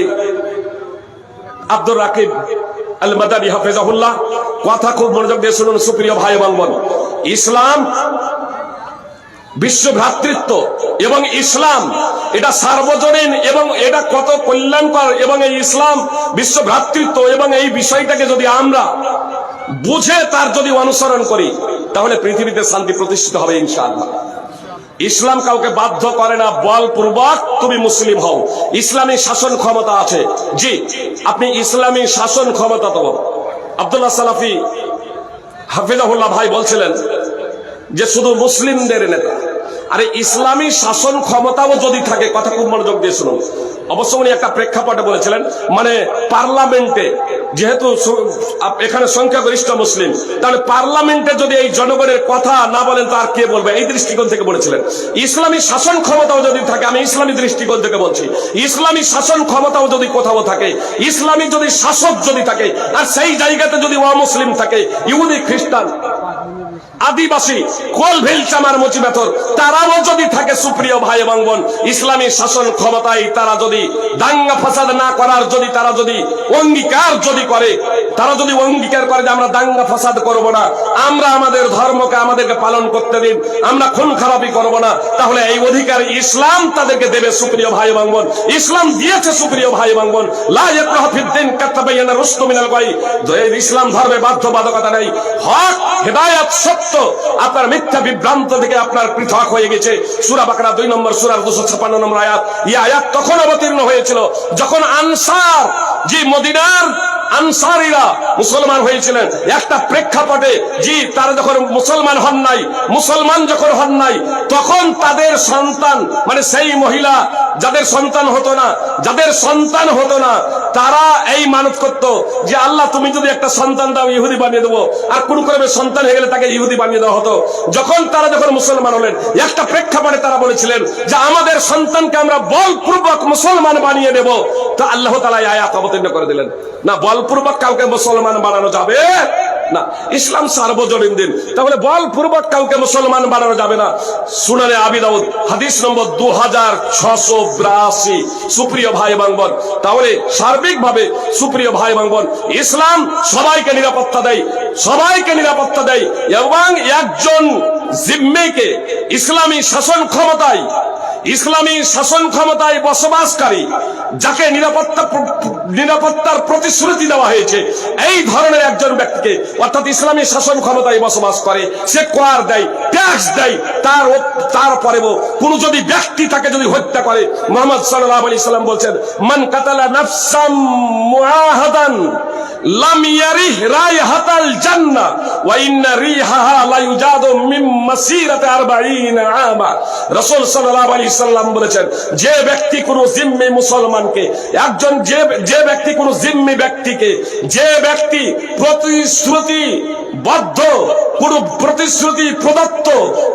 আব্দুর রাকিব আল মাদানী হাফেজাহুল্লাহ। কথা খুব মনোযোগ দিয়ে শুনুন। সুপ্রিয় ভাই এবং বোন, ইসলাম বিশ্ব ভ্রাতৃত্ব এবং ইসলাম এটা সার্বজনীন এবং এটা কত কল্যাণকর, এবং এই ইসলাম বিশ্ব ভ্রাতৃত্ব এবং এই বিষয়টাকে যদি আমরা বুঝে তার যদি অনুসরণ করি, তাহলে পৃথিবীতে শান্তি প্রতিষ্ঠিত হবে ইনশাআল্লাহ। ইসলাম কাউকে বাধ্য করে না বলপূর্বক তুমি মুসলিম হও। ইসলামী শাসন ক্ষমতা আছে, জি, আপনি ইসলামী শাসন ক্ষমতা তো। আব্দুল্লাহ সালাফি হাফিজাহুল্লাহ ভাই বলছিলেন যে শুধু মুসলিমদের নেতা, আরে ইসলামী শাসন ক্ষমতাও যদি থাকে, কথা খুব মনোযোগ দিয়ে শুনুন। অবশ্য উনি একটা প্রেক্ষাপটে বলেছিলেন, মানে পার্লামেন্টে, যেহেতু এখানে সংখ্যাগরিষ্ঠ মুসলিম, তাহলে পার্লামেন্টে যদি এই জনগণের কথা না বলেন তো আর কে বলবে, এই দৃষ্টিকোণ থেকে বলেছিলেন। ইসলামী শাসন ক্ষমতাও যদি থাকে, আমি ইসলামী দৃষ্টিকোণ থেকে বলছি, ইসলামী শাসন ক্ষমতাও যদি কোথাও থাকে, ইসলামী যদি শাসক যদি থাকে, আর সেই জায়গাতে যদি অমুসলিম থাকে, ইহুদি খ্রিস্টান আদিবাসী কোলভিল চামার মুচিবেতর তারাও যদি থাকে, সুপ্রিয় ভাই এবং বোন, ইসলামী শাসন ক্ষমতায় তারা যদি দাঙ্গা ফাসাদ না করার যদি তারা যদি অঙ্গীকার যদি করে, তারা যদি অঙ্গীকার করে যে আমরা দাঙ্গা ফাসাদ করব না, আমরা আমাদের ধর্মকে আমাদেরকে পালন করতে দিন, আমরা খুন খারাপি করব না, তাহলে এই অধিকার ইসলাম তাদেরকে দেবে। সুপ্রিয় ভাই এবং বোন, ইসলাম দিয়েছে। সুপ্রিয় ভাই এবং বোন, লা ইয়াকরাহু ফিদ-দীন কাদ তাবায়ানা রুশদু মিনাল গায়। ইসলাম ধর্মে বাধ্যবাধকতা নেই, হক হেদায়েত সত্য আপনার মিথ্যা বিভ্রান্ত থেকে আপনার পৃথক হয়ে গেছে। সূরা বাকারা 2 নম্বর সূরার 256 নম্বর আয়াত। এই আয়াত তখন অবতীর্ণ হয়েছিল যখন আনসার, যে মদিনার আনসারীরা মুসলমান হয়েছিলেন একটা প্রেক্ষাপটে, জি, তারা যখন মুসলমান হন নাই, তখন তাদের সন্তান, মানে সেই মহিলা যাদের সন্তান হতো না, তারা এই মানত করত যে আল্লাহ তুমি যদি একটা সন্তান দাও, ইহুদি বানিয়ে দেবো। আর কোন ক্রমে সন্তান হয়ে গেলে তাকে ইহুদি বানিয়ে দেওয়া হতো। যখন মুসলমান হলেন, একটা প্রেক্ষাপটে তারা বলেছিলেন যে আমাদের সন্তানকে আমরা বলপূর্বক মুসলমান বানিয়ে দেব। তো আল্লাহ তাআলা এই আয়াত অবতীর্ণ করে দিলেন, না, বলপূর্বক কাউকে মুসলমান বানানো যাবে না, ইসলাম সার্বজনীন দিন, তাহলে বলপূর্বক কাউকে মুসলমান বানানো যাবে না। সুনানে আবি দাউদ হাদিস নম্বর 2682। সুপ্রিয় ভাই এবং বোন, তাহলে সার্বিকভাবে সুপ্রিয় ভাই এবং বোন, ইসলাম সবাইকে নিরাপত্তা দেয় এবং একজন জিম্মিকে ইসলামী শাসন ক্ষমতায় ইসলামী শাসন ক্ষমতায় বসবাসকারী যাকে নিরাপত্তার প্রতিশ্রুতি দেওয়া হয়েছে, এই ধরনের একজন ব্যক্তিকে, অর্থাৎ ইসলামী শাসন ক্ষমতায় বসবাস করে, সে কর দেয়, ট্যাক্স দেয়, তারপরেও কোন যদি ব্যক্তি তাকে যদি হত্যা করে, মুহাম্মদ সাল্লাল্লাহু আলাইহি সাল্লাম বলছেন, মান কাতালা নাফসাম মুআহাদান লাম ইয়ারিহ রাইহাতাল জান্নাহ ওয়া ইন্না রিহাহা লা ইউজাদু মিন মাসিরাতি 40 আমা। রাসূল সাল্লাল্লাহু আলাইহি সাল্লাম বলেছেন, যে ব্যক্তি কোন জিম্মি মুসলমানকে, একজন যে ব্যক্তি কোন জিম্মি ব্যক্তিকে, যে ব্যক্তি প্রতিশ্রুতিবদ্ধ, কোন প্রতিশ্রুতি প্রদত্ত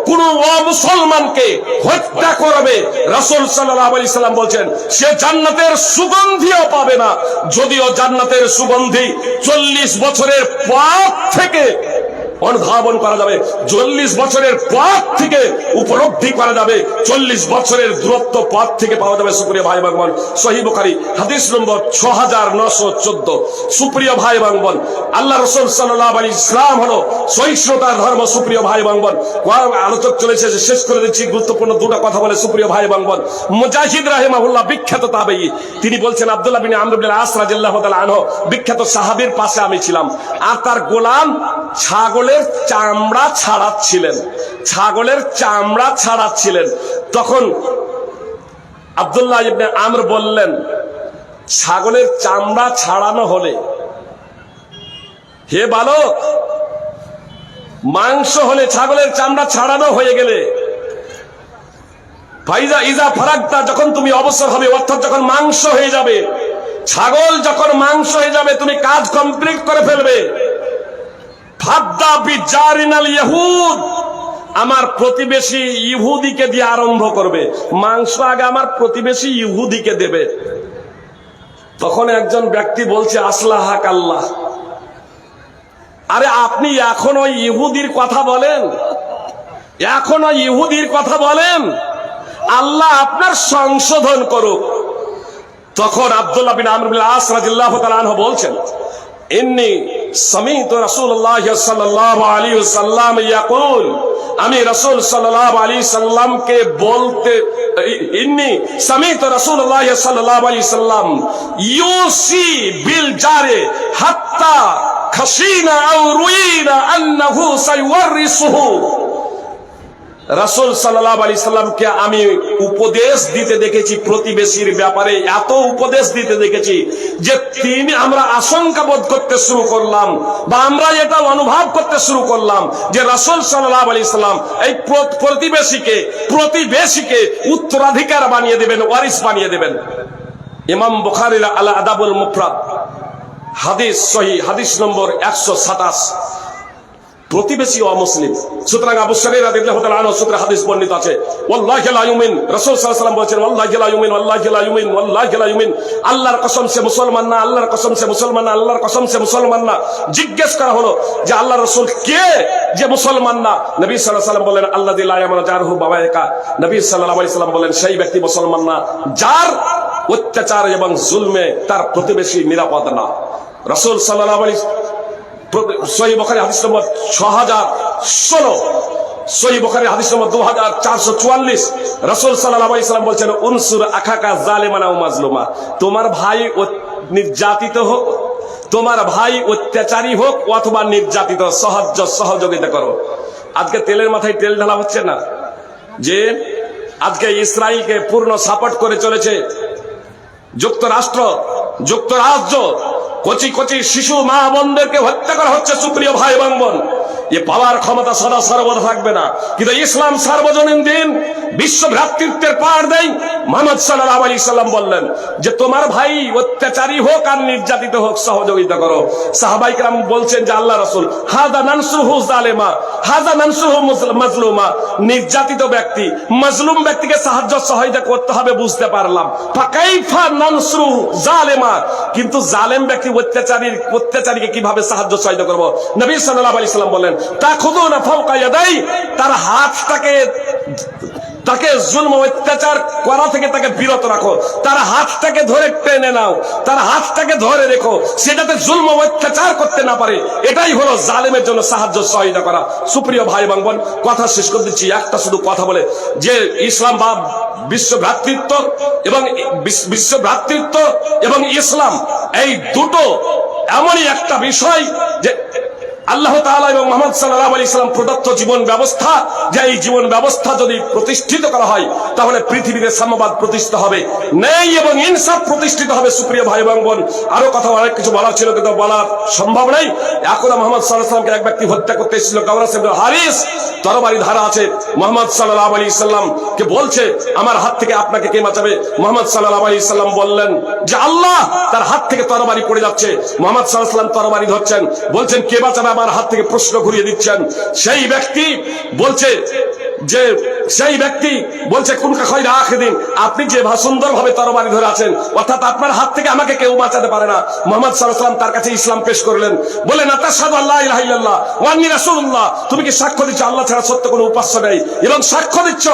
কোন অমুসলমানকে হত্যা করবে, রাসূল সাল্লাল্লাহু আলাইহি সাল্লাম বলছেন, সে জান্নাতের সুগন্ধিও পাবে না। যদিও জান্নাতের সুগন্ধি 40 বছরের পর থেকে অনুধাবন করা যাবে, 40 বছরের পর থেকে উপলব্ধি করা যাবে, 40 বছরের দূরত্ব পথ থেকে পাওয়া যাবে। সুপ্রিয় ভাই বোন, সহিহ বুখারী হাদিস নম্বর 6914। সুপ্রিয় ভাই বোন, আল্লাহ রাসূল সাল্লাল্লাহু আলাইহি ওয়াসাল্লাম হলো সহিষ্ণুতার ধর্ম। সুপ্রিয় ভাই বোন, আলোচক চলেছে, শেষ করে দিচ্ছি, গুরুত্বপূর্ণ দুটো কথা বলে। সুপ্রিয় ভাই বোন, মুজাহিদ রাহিমাহুল্লাহ বিখ্যাত তাবেঈ, তিনি বলছেন, আব্দুল্লাহ বিন আমর বিন আস রাদিয়াল্লাহু তাআলা আনহু বিখ্যাত সাহাবীর পাশে আমি ছিলাম, আর তার গোলাম ছাগলের চামড়া ছাড়াচ্ছিলেন। তখন আব্দুল্লাহ ইবনে আমর বললেন, ছাগলের চামড়া ছাড়ানো হলে, হে বালক, মাংস হলে, ছাগলের চামড়া ছাড়ানো হয়ে গেলে, ফাইজা ইজা ফারাগতা, যখন তুমি অবসর হবে, অর্থাৎ যখন মাংস হয়ে যাবে, ছাগল যখন মাংস হয়ে যাবে, তুমি কাজ কমপ্লিট করে ফেলবে, ফাদ্দা বিজারিনাল ইহুদ, আমার প্রতিবেশী ইহুদিকে দিয়ে আরম্ভ করবে, মাংস আগে আমার প্রতিবেশী ইহুদিকে দেবে। তখন একজন ব্যক্তি বলছে, আসলাহাক আল্লাহ, আরে আপনি এখনো ইহুদির কথা বলেন, আল্লাহ আপনার সংশোধন করুক। তখন আব্দুল্লাহ বিন আমর বিন আস রাদিয়াল্লাহু তাআলা আনহু বলছেন, ইন্নী সামি'তু রাসূলুল্লাহ সাল্লাল্লাহু আলাইহি ওয়াসাল্লাম ইয়াকুল, আমি রাসূল সাল্লাল্লাহু আলাইহি সাল্লামকে বলতে, ইন্নী সামি'তু রাসূলুল্লাহ সাল্লাল্লাহু আলাইহি সাল্লাম ইউসি বিল জারে হাত্তা খাশিনা আও রুইনা আন্নাহু সাইওয়ারিসুহু। রাসূল সাল্লাল্লাহু আলাইহি সাল্লামকে আমি উপদেশ দিতে দেখেছি প্রতিবেশীর ব্যাপারে, এত উপদেশ দিতে দেখেছি যে আমরা আশঙ্কা বোধ করতে শুরু করলাম, বা আমরা এটা অনুভব করতে শুরু করলাম যে রাসূল সাল্লাল্লাহু আলাইহি সাল্লাম এই প্রতিবেশীকে উত্তরাধিকার বানিয়ে দেবেন, ওয়ারিস বানিয়ে দেবেন। ইমাম বুখারীর আল আদাবুল মুফরাদ হাদিস সহিহ, হাদিস নম্বর 127। প্রতিবেশী অমুসলিম, সুতরাং আবু হুরায়রা রাদিয়াল্লাহু তাআলা আনহু সূত্রে হাদিস বর্ণিত আছে, ওয়াল্লাহি লা ইউমিন, রাসূল সাল্লাল্লাহু আলাইহি ওয়াসাল্লাম বলেছেন, ওয়াল্লাহি লা ইউমিন, ওয়াল্লাহি লা ইউমিন, ওয়াল্লাহি লা ইউমিন, আল্লাহর কসম সে মুসলমান না, আল্লাহর কসম সে মুসলমান না, আল্লাহর কসম সে মুসলমান না। জিজ্ঞেস করা হলো যে আল্লাহর রাসূল কে যে মুসলমান না? নবী সাল্লাল্লাহু আলাইহি ওয়াসাল্লাম বলেন, আল্লাযী লা ইয়ামানু জারহু বাওয়াইকা। নবী সাল্লাল্লাহু আলাইহি ওয়াসাল্লাম বলেন, সেই ব্যক্তি মুসলমান না যার অত্যাচার এবং জুলমে তার প্রতিবেশী নিরাপদ না। রাসূল সাল্লাল্লাহু আলাইহি সহিহ বুখারী হাদিস নম্বর 6016, সহিহ বুখারী হাদিস নম্বর 2444, রাসূল সাল্লাল্লাহু আলাইহি সাল্লাম বলেছেন, উনসুর আখাকা জালিমান আও মাজলুমা, তোমার ভাই নির্যাতিত হোক, তোমার ভাই অত্যাচারী হোক অথবা নির্যাতিত, সহযোগিতা করো। আজকে তেলের মাথায় তেল ঢালা হচ্ছে না, যে আজকে ইসরায়েলকে পূর্ণ সাপোর্ট করে চলেছে যুক্তরাজ্য, কচি কচি শিশু মা বোনদেরকে হত্যা করা হচ্ছে। সুপ্রিয় ভাই বোন, এ পাওয়ার ক্ষমতা সদা সর্বদা থাকবে না, কিন্তু ইসলাম সার্বজনীন দিন, বিশ্ব ভ্রাতৃত্বের পার দেয়। মুহাম্মদ সাল্লাল্লাহু আলাইহি সাল্লাম বললেন যে তোমার ভাই অত্যাচারী হোক আর নির্যাতিত হোক, সহযোগিতা করো। সাহাবায়ে কেরাম বলছেন যে আল্লাহ রাসূল, হাদা নানসুহু জালিমা, হাদা নানসুহু মাজলুমা, নির্যাতিত ব্যক্তি, মাজলুম ব্যক্তিকে সাহায্য সহায়তা করতে হবে, বুঝতে পারলাম। ফাকাইফা নানসুহু জালিমা, কিন্তু জালেম ব্যক্তি অত্যাচারীকে কিভাবে সাহায্য সহায়তা করব? নবী সাল্লাল্লাহু আলাইহি সাল্লাম বলেন, তাখুদুনা ফাওকা ইয়াদাই, তার তাকে জুলম অত্যাচার করা থেকে তাকে বিরত রাখো, তার হাতটাকে ধরে টেনে নাও, তার হাতটাকে ধরে রেখো, সেটাতে জুলম অত্যাচার করতে না পারে। এটাই হলো জালেমের জন্য সাহায্য সহায়তা করা। সুপ্রিয় ভাই এবং বোন, কথা শেষ করে দিচ্ছি একটা শুধু কথা বলে, যে ইসলাম বা বিশ্ব ভ্রাতৃত্ব এবং ইসলাম এই দুটো এমনই একটা বিষয় যে আল্লাহ তাআলা এবং মুহাম্মদ সাল্লাল্লাহু আলাইহি সাল্লাম প্রদত্ত জীবন ব্যবস্থা, যে এই জীবন ব্যবস্থা যদি প্রতিষ্ঠিত করা হয় তাহলে পৃথিবীতে সাম্যবাদ প্রতিষ্ঠিত হবে, ন্যায় এবং ইনসাফ প্রতিষ্ঠিত হবে। সুপ্রিয় ভাই এবং বোন, আরো কথা অনেক কিছু বলার ছিল কিন্তু বলা সম্ভব নাই। এখন মুহাম্মদ সাল্লাল্লাহু আলাইহি সাল্লামকে এক ব্যক্তি হত্যা করতে এসেছিল, কাওরাস ইবনে হারিস, তরবারি ধারা আছে। মুহাম্মদ সাল্লাল্লাহু আলাইহি সাল্লাম কে বলছে আমার হাত থেকে আপনাকে কে বাঁচাবে? মুহাম্মদ সাল্লাল্লাহু আলাইহি সাল্লাম বললেন যে আল্লাহ। তার হাত থেকে তরবারি পড়ে যাচ্ছে, মুহাম্মদ সাল্লাল্লাহু আলাইহি সাল্লাম তরবারি ধরছেন, বলছেন কে বাঁচাবে আমার হাত থেকে? প্রশ্ন ঘুরিয়ে দিচ্ছেন। সেই ব্যক্তি বলছে কোন খয়রা আখিদিন, আপনি যে সুন্দর ভাবে তরবারি ধরে আছেন, অর্থাৎ আপনার হাত থেকে আমাকে কেউ বাঁচাতে পারে না। মুহাম্মদ সাল্লাল্লাহু আলাইহি সাল্লাম তার কাছে ইসলাম পেশ করলেন, বলেন আতাশহাদু আল্লা ইলাহা ইল্লাল্লাহ ওয়া আন্নী রাসূলুল্লাহ, তুমি কি সাক্ষ্য দিচ্ছ আল্লাহ ছাড়া সত্য কোনো উপাস্য নেই, এবং সাক্ষ্য দিচ্ছ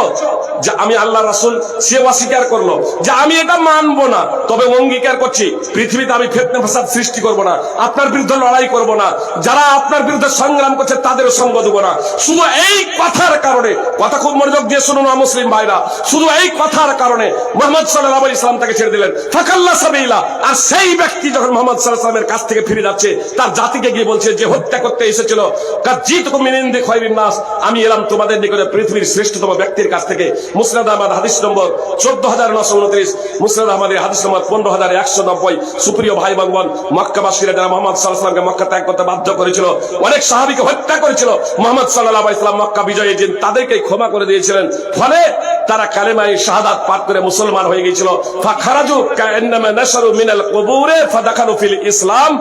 যে আমি আল্লাহর রাসূল? সে অস্বীকার করলো যে আমি এটা মানবো না, তবে অঙ্গীকার করছি পৃথিবীতে আমি ফিতনা ফাসাদ সৃষ্টি করব না, আপনার বিরুদ্ধে লড়াই করব না, যারা আপনার বিরুদ্ধে সংগ্রাম করছে তাদেরও সঙ্গ দেব না। শুধু এই কথার কারণে, কথা খুব মনোযোগ দিয়ে শুনুন মুসলিম ভাইরা, শুধু এই কথার কারণে মুহাম্মদ সাল্লাল্লাহু আলাইহি সাল্লাম তাকে ছেড়ে দিলেন। ফাকাল্লা সাবিলা। আর সেই ব্যক্তি যখন মুহাম্মদ সাল্লাল্লাহু আলাইহি সাল্লামের কাছ থেকে ফিরে যাচ্ছে, তার জাতিকে গিয়ে বলছে যে হত্যা করতে এসেছিল, কাজিতুকুম মিন ইনদি খায়রিন নাস, আমি এলাম তোমাদের নিকটে পৃথিবীর শ্রেষ্ঠতম ব্যক্তির কাছ থেকে। মুসনাদ আহমদ হাদিস নম্বর 14929, মুসনাদ আহমদের হাদিস নম্বর 15190। সুপ্রিয় ভাই এবং বোন, মক্কাবাসীরা যারা মুহাম্মদ সাল্লাল্লাহু আলাইহি সাল্লামকে মক্কা ত্যাগ করতে বাধ্য করেছিল, অনেক সাহাবীকে হত্যা করেছিল, মুহাম্মদ সাল্লাল্লাহু আলাইহি সাল্লাম মক্কা বিজয়ের দিন তাদেরকে ক্ষমা করে দিয়েছিলেন। ফলে তারা কালেমায়ে শাহাদাত পাঠ করে মুসলমান হয়ে গিয়েছিল। ফাখারাজু কান্নামা নাশারু মিনাল কুবুরে ফাদাখালু ফিল ইসলাম।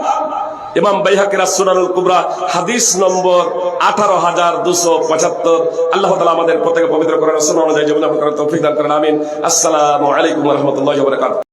ইমাম বাইহাকির সুনানুল কুবরা হাদিস নম্বর 18275। আল্লাহ তাআলা আমাদের প্রত্যেককে পবিত্র করেন, সুন্নাহ অনুযায়ী জীবন যাপন করার তৌফিক দান করেন। আমিন। আসসালামু আলাইকুম ওয়া রাহমাতুল্লাহি ওয়া বারাকাতুহু।